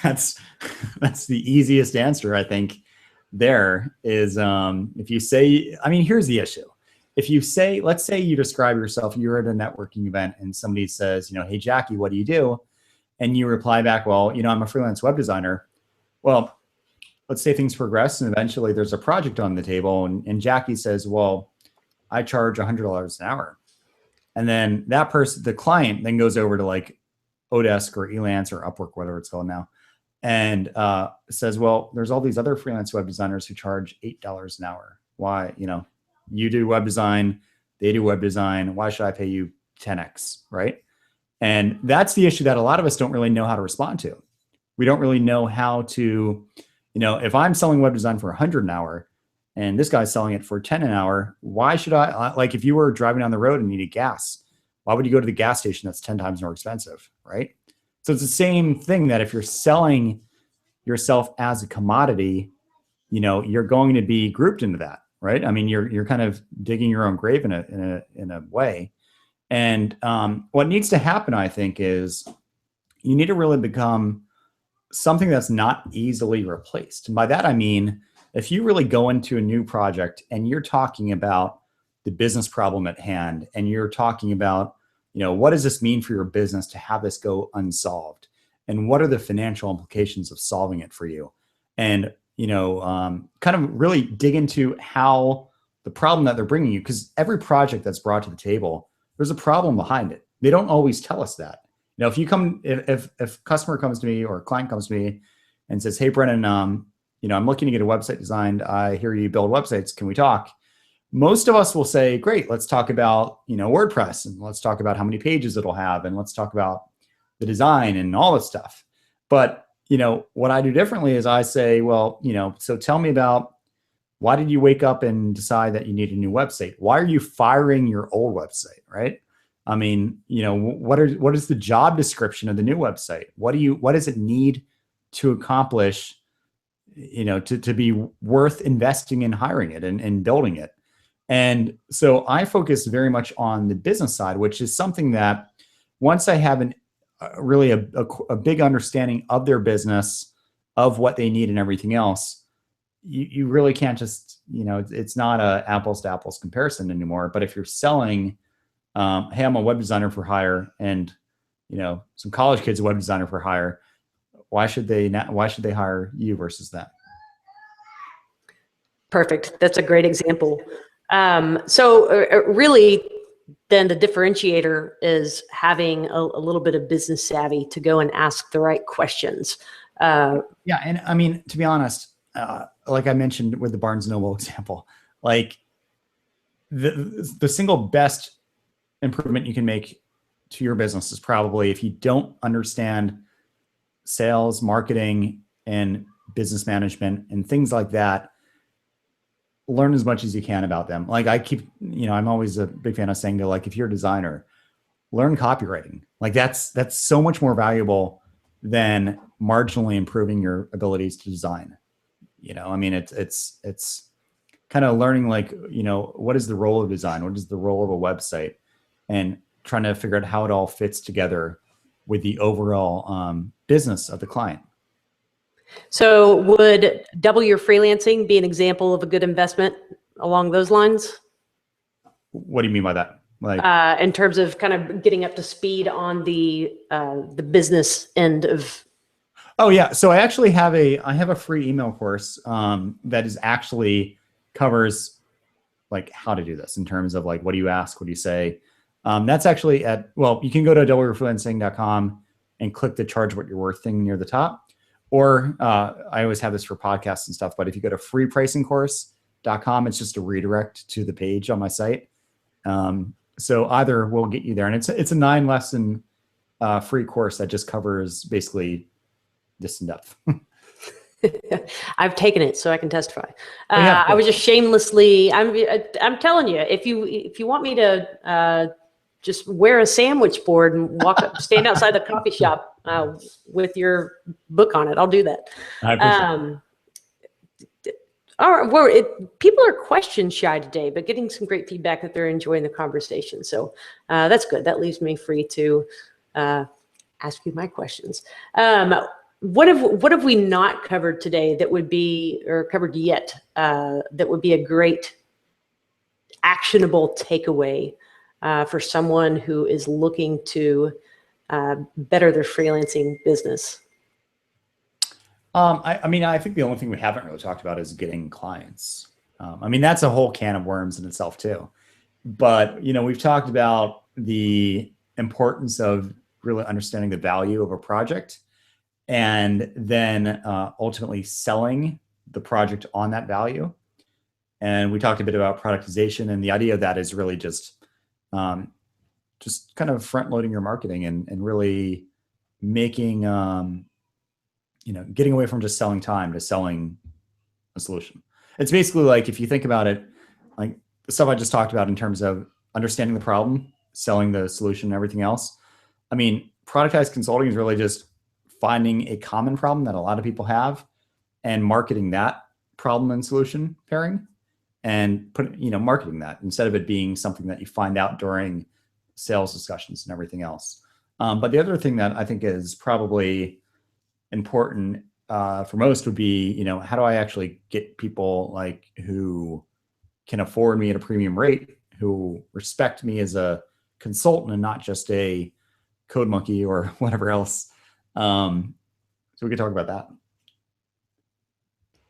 That's the easiest answer, I think. There is, if you say, here's the issue. If you say, let's say you describe yourself, you're at a networking event and somebody says, hey, Jackie, what do you do? And you reply back, well, I'm a freelance web designer. Well, let's say things progress and eventually there's a project on the table, and Jackie says, well, I charge $100 an hour. And then that person, the client, then goes over to Odesk or Elance or Upwork, whatever it's called now, and says, well, there's all these other freelance web designers who charge $8 an hour. Why? You do web design, they do web design. Why should I pay you 10x, right? And that's the issue that a lot of us don't really know how to respond to. We don't really know how to, if I'm selling web design for 100 an hour and this guy's selling it for 10 an hour, why should I, if you were driving down the road and needed gas, why would you go to the gas station that's 10 times more expensive, right? So it's the same thing that if you're selling yourself as a commodity, you're going to be grouped into that, right? You're kind of digging your own grave in a way. And what needs to happen, I think, is you need to really become something that's not easily replaced. And by that, I mean, if you really go into a new project and you're talking about the business problem at hand, and you're talking about, what does this mean for your business to have this go unsolved? And what are the financial implications of solving it for you? And, kind of really dig into how the problem that they're bringing you, because every project that's brought to the table, there's a problem behind it. They don't always tell us that. You know, if a customer comes to me or a client comes to me and says, "Hey, Brennan, you know, I'm looking to get a website designed. I hear you build websites. Can we talk?" Most of us will say, "Great, let's talk about, you know, WordPress, and let's talk about how many pages it'll have, and let's talk about the design and all this stuff." But, you know, what I do differently is I say, "Well, you know, so tell me about, why did you wake up and decide that you need a new website? Why are you firing your old website?" Right? I mean, you know, what is the job description of the new website? What does it need to accomplish, you know, to be worth investing in hiring it and building it? And so I focus very much on the business side, which is something that once I have really a big understanding of their business, of what they need and everything else, you really can't just, you know, it's not a apples to apples comparison anymore. But if you're selling, hey, I'm a web designer for hire, and, you know, some college kids a web designer for hire, why should they hire you versus that? Perfect. That's a great example. Really, then the differentiator is having a little bit of business savvy to go and ask the right questions. Yeah, and I mean, to be honest, like I mentioned with the Barnes & Noble example, like the single best improvement you can make to your business is probably, if you don't understand sales, marketing, and business management and things like that, learn as much as you can about them. Like I keep, you know, I'm always a big fan of saying to, like, if you're a designer, learn copywriting. Like that's so much more valuable than marginally improving your abilities to design. You know, I mean, it's kind of learning, like, you know, what is the role of design? What is the role of a website? And trying to figure out how it all fits together with the overall business of the client. So would double your freelancing be an example of a good investment along those lines? What do you mean by that? Like, in terms of kind of getting up to speed on the business end of. Oh yeah, so I actually have a free email course that is actually covers like how to do this in terms of like, what do you ask, what do you say? That's actually well, you can go to doubleyourfreelancing.com and click the charge what you're worth thing near the top. Or I always have this for podcasts and stuff, but if you go to freepricingcourse.com, it's just a redirect to the page on my site. So either will get you there, and it's a 9-lesson free course that just covers basically this in depth. I've taken it, so I can testify. Yeah, I was just shamelessly. I'm telling you, if you want me to just wear a sandwich board and stand outside the coffee shop with your book on it, I'll do that. I appreciate it. All right, well, people are question shy today, but getting some great feedback that they're enjoying the conversation. So that's good. That leaves me free to ask you my questions. What have we not covered today that would be, or covered yet, that would be a great actionable takeaway for someone who is looking to better their freelancing business? I mean, I think the only thing we haven't really talked about is getting clients. I mean, that's a whole can of worms in itself too. But, you know, we've talked about the importance of really understanding the value of a project, and then ultimately selling the project on that value. And we talked a bit about productization, and the idea of that is really just kind of front loading your marketing and really making, you know, getting away from just selling time to selling a solution. It's basically like, if you think about it, like the stuff I just talked about in terms of understanding the problem, selling the solution, and everything else. I mean, productized consulting is really just finding a common problem that a lot of people have and marketing that problem and solution pairing, and marketing that instead of it being something that you find out during sales discussions and everything else. But the other thing that I think is probably important for most would be, you know, how do I actually get people like who can afford me at a premium rate, who respect me as a consultant and not just a code monkey or whatever else. So we could talk about that.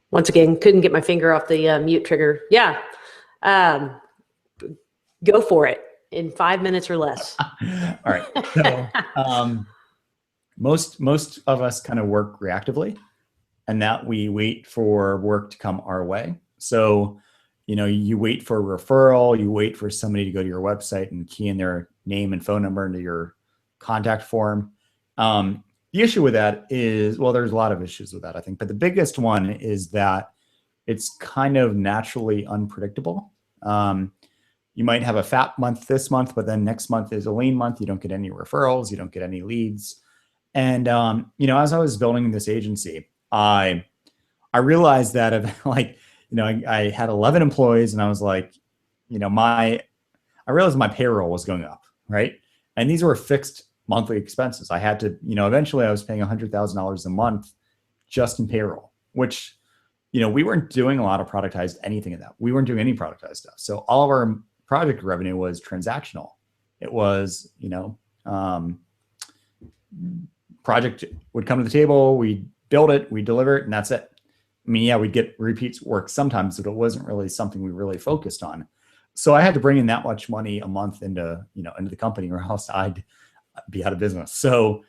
Once again, couldn't get my finger off the mute trigger. Yeah. Go for it in 5 minutes or less. All right. So most of us kind of work reactively, and that we wait for work to come our way. So, you wait for a referral, you wait for somebody to go to your website and key in their name and phone number into your contact form. The issue with that is, well, there's a lot of issues with that, I think, but the biggest one is that it's kind of naturally unpredictable. You might have a fat month this month, but then next month is a lean month. You don't get any referrals, you don't get any leads. And, as I was building this agency, I realized that I had 11 employees, and I was like, I realized my payroll was going up, right? And these were fixed monthly expenses. I had to, eventually I was paying $100,000 a month just in payroll, which, we weren't doing a lot of productized anything in that. We weren't doing any productized stuff. So all of our project revenue was transactional. It was, project would come to the table, we build it, we deliver it, and that's it. I mean, yeah, we'd get repeats work sometimes, but it wasn't really something we really focused on. So I had to bring in that much money a month into the company, or else I'd be out of business. So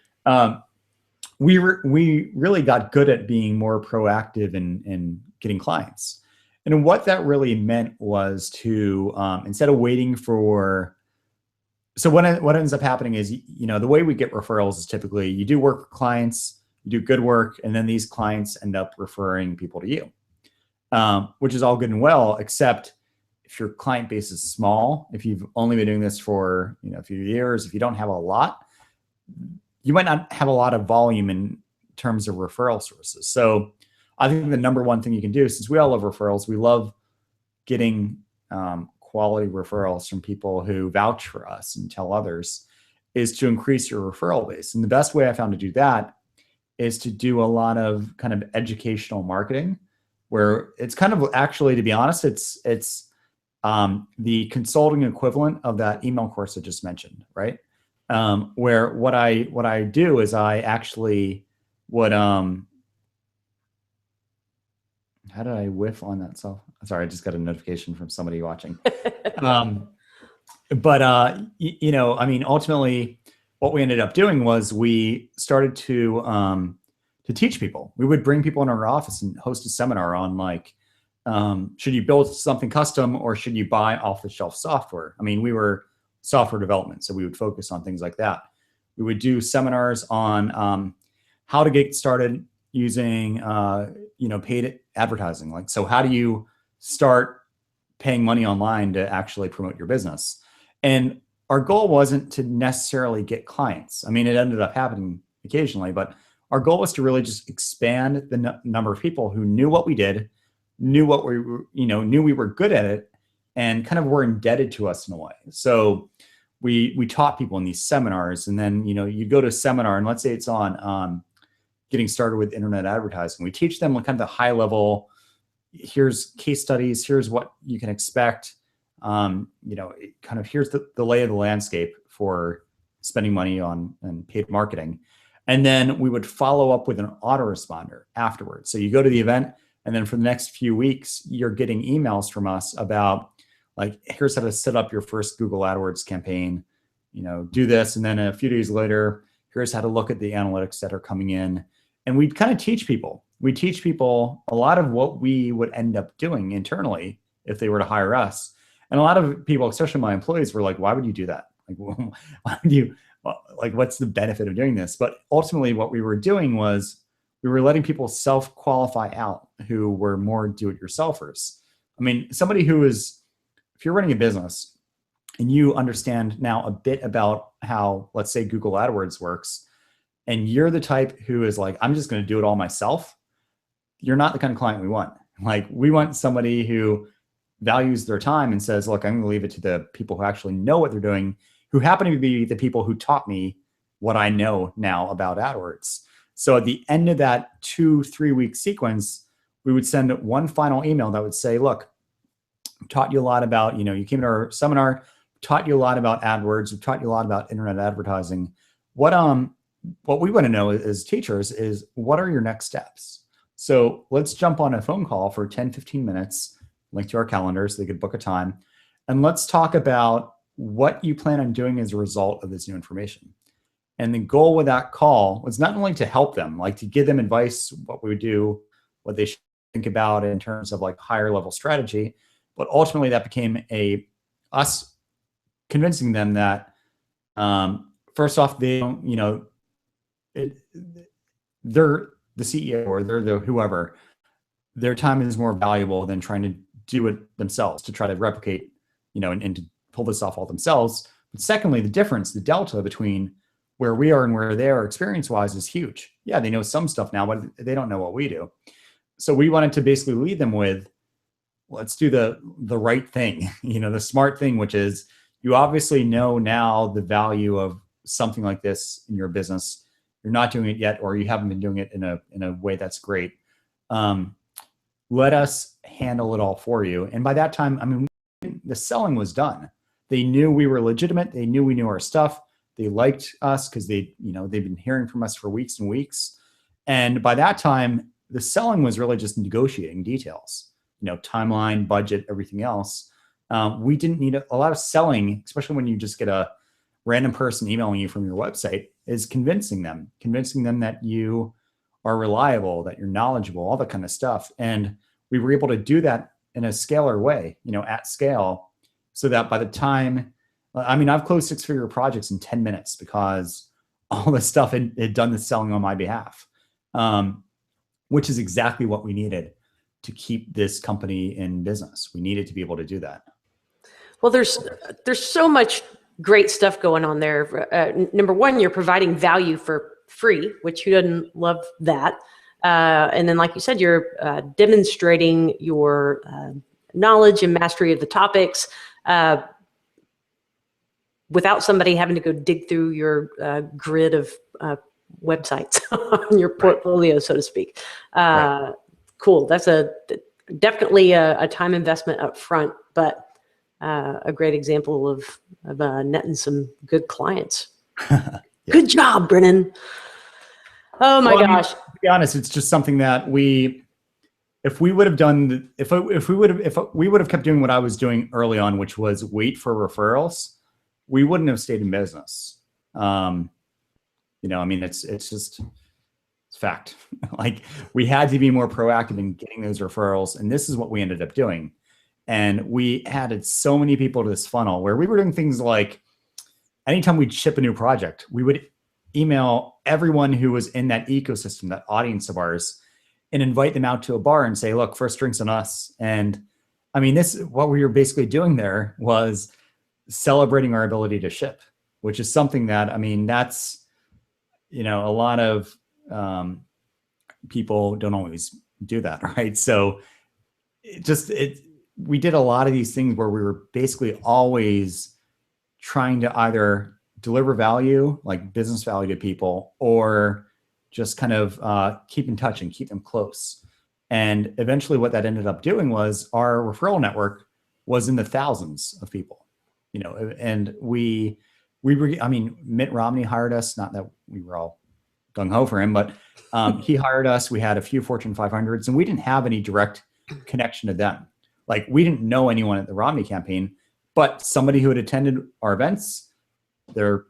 we really got good at being more proactive in getting clients. And what that really meant was to, instead of waiting for, so what ends up happening is, the way we get referrals is typically you do work with clients, you do good work, and then these clients end up referring people to you, which is all good and well, except if your client base is small, if you've only been doing this for a few years, if you don't have a lot, you might not have a lot of volume in terms of referral sources. So I think the number one thing you can do, since we all love referrals, we love getting quality referrals from people who vouch for us and tell others, is to increase your referral base. And the best way I found to do that is to do a lot of kind of educational marketing, where it's kind of, actually, to be honest, it's the consulting equivalent of that email course I just mentioned, right? Where what I do is I actually would, how did I whiff on that? So sorry, I just got a notification from somebody watching. Ultimately what we ended up doing was we started to teach people. We would bring people in our office and host a seminar on should you build something custom, or should you buy off the shelf software? I mean, we were software development, so we would focus on things like that. We would do seminars on how to get started using paid advertising. So how do you start paying money online to actually promote your business? And our goal wasn't to necessarily get clients. I mean, it ended up happening occasionally, but our goal was to really just expand the number of people who knew what we did, knew what we were, knew we were good at it, and kind of were indebted to us in a way. So we taught people in these seminars, and then you go to a seminar, and let's say it's on getting started with internet advertising. We teach them kind of the high level. Here's case studies. Here's what you can expect. Kind of here's the lay of the landscape for spending money on paid marketing. And then we would follow up with an autoresponder afterwards. So you go to the event, and then for the next few weeks, you're getting emails from us about, here's how to set up your first Google AdWords campaign, do this. And then a few days later, here's how to look at the analytics that are coming in. And we kind of teach people. We teach people a lot of what we would end up doing internally if they were to hire us. And a lot of people, especially my employees, were like, why would you do that? Why would you, what's the benefit of doing this? But ultimately what we were doing was we were letting people self-qualify out who were more do-it-yourselfers. I mean, somebody who is, if you're running a business and you understand now a bit about how, let's say, Google AdWords works, and you're the type who is like, I'm just going to do it all myself, you're not the kind of client we want. We want somebody who values their time and says, look, I'm going to leave it to the people who actually know what they're doing, who happen to be the people who taught me what I know now about AdWords. So at the end of that 2-3 week sequence, we would send one final email that would say, look, taught you a lot about, you came to our seminar, taught you a lot about AdWords, we taught you a lot about internet advertising. What we want to know as teachers is, what are your next steps? So let's jump on a phone call for 10-15 minutes. link to our calendar so they could book a time. And let's talk about what you plan on doing as a result of this new information. And the goal with that call was not only to help them, like to give them advice, what we would do, what they should think about in terms of like higher level strategy, but ultimately that became us convincing them that first off, they don't, they're the CEO or they're the whoever, their time is more valuable than trying to do it themselves, to try to replicate, and to pull this off all themselves. But secondly, the delta between where we are and where they are experience-wise is huge. Yeah, they know some stuff now, but they don't know what we do. So we wanted to basically lead them with, let's do the right thing, the smart thing, which is you obviously know now the value of something like this in your business. You're not doing it yet, or you haven't been doing it in a way that's great. Let us handle it all for you. And by that time, the selling was done. They knew we were legitimate. They knew we knew our stuff. They liked us because they've been hearing from us for weeks and weeks. And by that time, the selling was really just negotiating details, timeline, budget, everything else. We didn't need a lot of selling, especially when you just get a random person emailing you from your website, is convincing them that you are reliable, that you're knowledgeable, all that kind of stuff. And we were able to do that in a scalar way, at scale, so that by the time, I've closed 6-figure projects in 10 minutes because all this stuff had done the selling on my behalf, which is exactly what we needed to keep this company in business. We needed to be able to do that. Well, there's so much great stuff going on there. Number one, you're providing value for free, which who doesn't love that? And then, like you said, you're demonstrating your knowledge and mastery of the topics without somebody having to go dig through your grid of websites on your portfolio, so to speak. Right. Cool. That's definitely a time investment up front, but a great example of netting some good clients. Yeah. Good job, Brennan. Oh my gosh. To be honest, it's just something that if we would have kept doing what I was doing early on, which was wait for referrals, we wouldn't have stayed in business. It's fact. Like, we had to be more proactive in getting those referrals, and this is what we ended up doing. And we added so many people to this funnel where we were doing things like, anytime we'd ship a new project, we would email everyone who was in that ecosystem, that audience of ours, and invite them out to a bar and say, look, first drinks on us. And what we were basically doing there was celebrating our ability to ship, which is something that, that's, a lot of people don't always do that, right? So we did a lot of these things where we were basically always trying to either deliver value, like business value to people, or just kind of keep in touch and keep them close. And eventually what that ended up doing was our referral network was in the thousands of people, and we were, Mitt Romney hired us, not that we were all gung ho for him, but he hired us. We had a few Fortune 500s, and we didn't have any direct connection to them. Like, we didn't know anyone at the Romney campaign, but somebody who had attended our events, their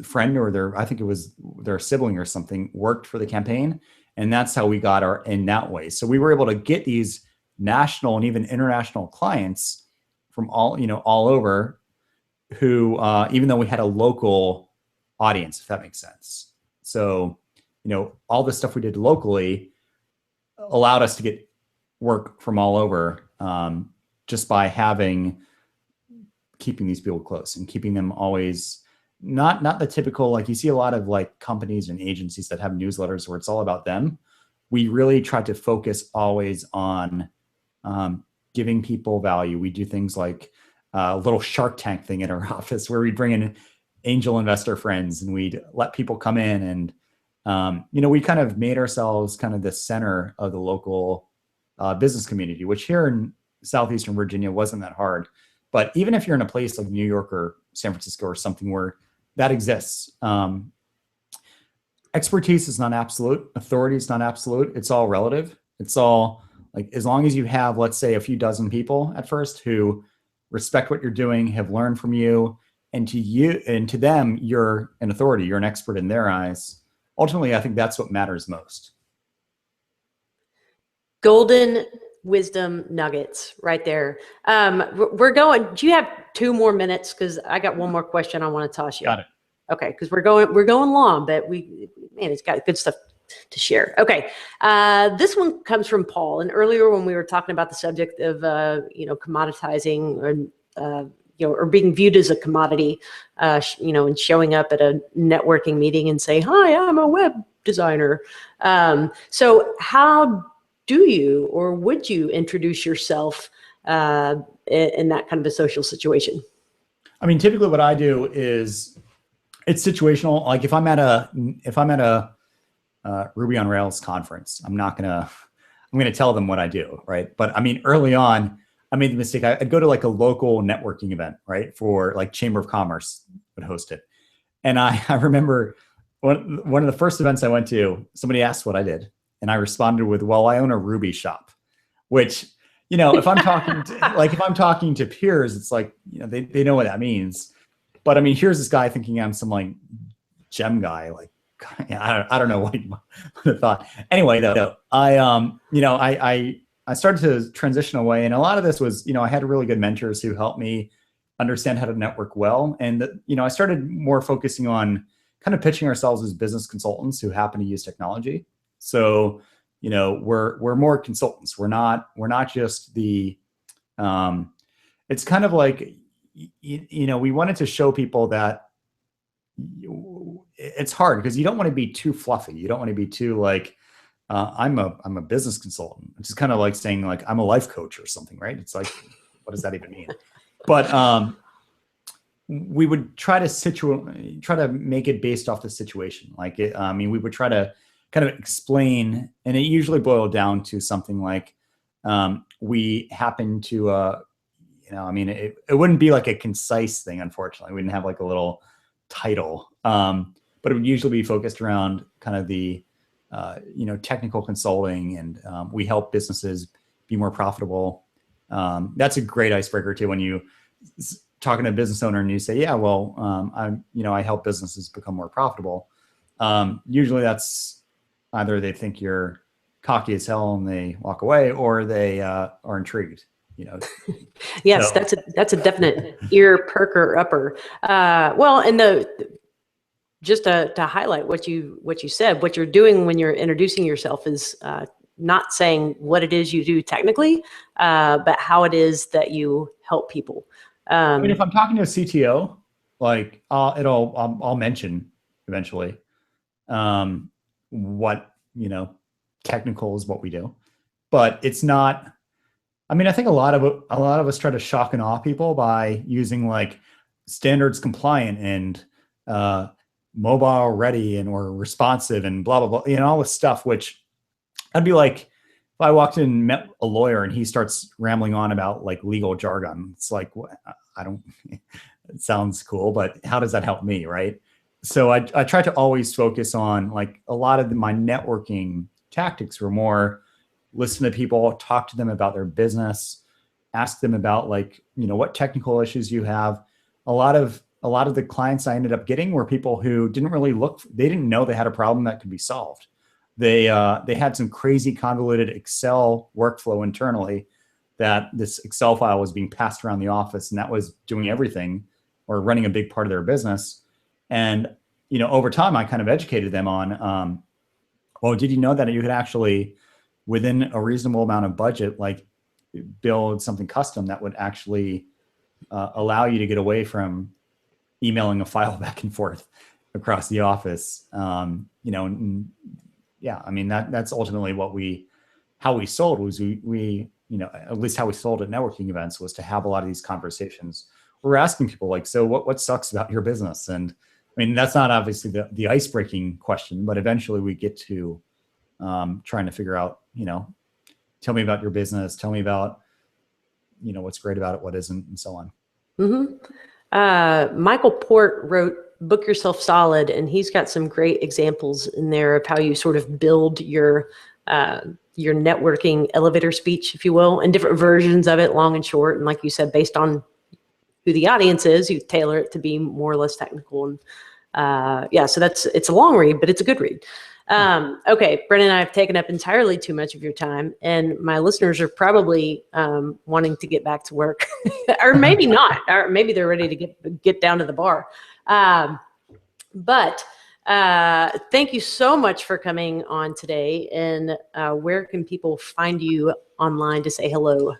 friend or I think it was their sibling or something, worked for the campaign. And that's how we got in that way. So we were able to get these national and even international clients from all over, who, even though we had a local audience, if that makes sense. So, all the stuff we did locally allowed us to get work from all over, just by keeping these people close and keeping them always not the typical, like you see a lot of like companies and agencies that have newsletters where it's all about them. We really tried to focus always on giving people value. We do things like a little Shark Tank thing in our office where we'd bring in angel investor friends and we'd let people come in, and we kind of made ourselves kind of the center of the local business community, which here in Southeastern Virginia wasn't that hard. But even if you're in a place like New York or San Francisco or something where that exists, expertise is not absolute. Authority is not absolute. It's all relative. It's all Like as long as you have, let's say, a few dozen people at first who respect what you're doing, have learned from you, and to them, you're an authority, you're an expert in their eyes. Ultimately, I think that's what matters most. Golden wisdom nuggets right there. We're going, do you have 2 more minutes? Because I got one more question I want to toss you. Got it. Okay, because we're going long, but man, it's got good stuff to share. Okay, this one comes from Paul. And earlier when we were talking about the subject of commoditizing or being viewed as a commodity, and showing up at a networking meeting and say, "Hi, I'm a web designer." So how do you or would you introduce yourself in that kind of a social situation? I mean, typically what I do is it's situational. Like if I'm at a Ruby on Rails conference, I'm gonna tell them what I do, right? But I mean, early on, I made the mistake. I'd go to like a local networking event, right? For like Chamber of Commerce would host it. And I remember one of the first events I went to, somebody asked what I did. And I responded with, well, I own a Ruby shop, which, if I'm talking to peers, it's like, they know what that means. But I mean, here's this guy thinking I'm some like gem guy, like, I don't know what he would have thought. Anyway, though, I started to transition away. And a lot of this was, I had really good mentors who helped me understand how to network well. And, I started more focusing on kind of pitching ourselves as business consultants who happen to use technology. So, we're more consultants. We're not just the, it's kind of like, we wanted to show people that it's hard because you don't want to be too fluffy. You don't want to be too like, I'm a business consultant, which is kind of like saying like, I'm a life coach or something, right? It's like, what does that even mean? But, we would try to make it based off the situation. Like, we would try to kind of explain, and it usually boiled down to something like, we happen to, it wouldn't be like a concise thing, unfortunately. We didn't have like a little title, but it would usually be focused around kind of the, technical consulting, and we help businesses be more profitable. That's a great icebreaker too, when you talking to a business owner and you say, yeah, well, I help businesses become more profitable. Usually that's either they think you're cocky as hell and they walk away, or they are intrigued. Yes, so that's a definite ear perker upper. Well, and just to highlight what you said, what you're doing when you're introducing yourself is not saying what it is you do technically, but how it is that you help people. I mean, if I'm talking to a CTO, like I'll mention eventually what technical is what we do, but it's not. I mean, I think a lot of us try to shock and awe people by using like standards compliant and mobile ready and or responsive and blah blah blah, all this stuff. Which I'd be like, if I walked in and met a lawyer and he starts rambling on about like legal jargon, it's like, I don't. It sounds cool, but how does that help me, right? So I try to always focus on like a lot of my networking tactics were more listen to people, talk to them about their business, ask them about like, what technical issues you have. A lot of the clients I ended up getting were people who didn't really they didn't know they had a problem that could be solved. They had some crazy convoluted Excel workflow internally that this Excel file was being passed around the office, and that was doing everything or running a big part of their business. And, over time I kind of educated them on, well, did you know that you could actually, within a reasonable amount of budget, like build something custom that would actually allow you to get away from emailing a file back and forth across the office. And yeah, I mean, that's ultimately how we sold was we at least how we sold at networking events was to have a lot of these conversations. We're asking people like, so what sucks about your business? And I mean, that's not obviously the ice-breaking question, but eventually we get to trying to figure out, tell me about your business, tell me about, what's great about it, what isn't, and so on. Mm-hmm. Michael Port wrote Book Yourself Solid, and he's got some great examples in there of how you sort of build your your networking elevator speech, if you will, and different versions of it, long and short. And like you said, based on who the audience is, you tailor it to be more or less technical. And yeah, so it's a long read, but it's a good read. Okay, Brennan, I've taken up entirely too much of your time, and my listeners are probably wanting to get back to work, or maybe not, or maybe they're ready to get down to the bar. But thank you so much for coming on today. And where can people find you online to say hello?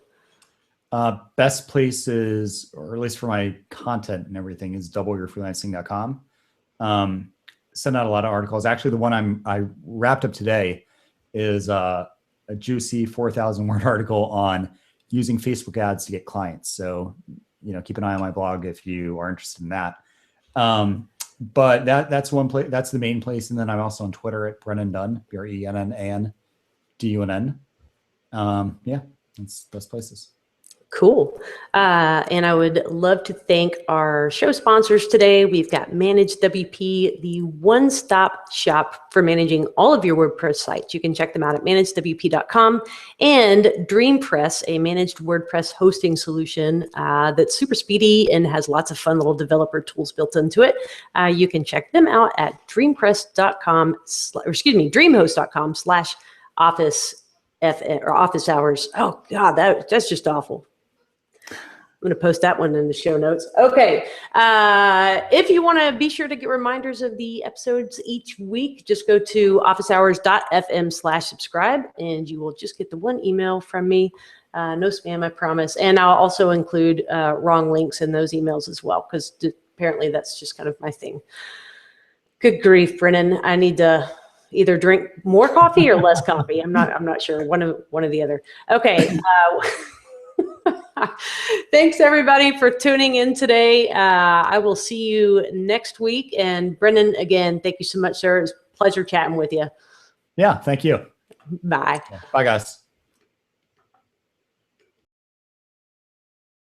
Best places, or at least for my content and everything, is doubleyourfreelancing.com. Send out a lot of articles. Actually, the one I wrapped up today is a juicy 4,000 word article on using Facebook ads to get clients. So, keep an eye on my blog if you are interested in that. But that's one place. That's the main place. And then I'm also on Twitter at Brennan Dunn, BrennanDunn. Yeah, that's those places. Cool. And I would love to thank our show sponsors today. We've got Managed WP, the one-stop shop for managing all of your WordPress sites. You can check them out at managedwp.com, and DreamPress, a managed WordPress hosting solution that's super speedy and has lots of fun little developer tools built into it. You can check them out at dreamhost.com/office hours. Oh God, that's just awful. I'm going to post that one in the show notes. Okay. If you want to be sure to get reminders of the episodes each week, just go to officehours.fm/subscribe, and you will just get the one email from me. No spam, I promise. And I'll also include wrong links in those emails as well, because apparently that's just kind of my thing. Good grief, Brennan. I need to either drink more coffee or less coffee. I'm not sure. One of the other. Okay. Thanks everybody for tuning in today. I will see you next week. And Brennan, again, thank you so much, sir. It's a pleasure chatting with you. Yeah, thank you. Bye. Bye, guys.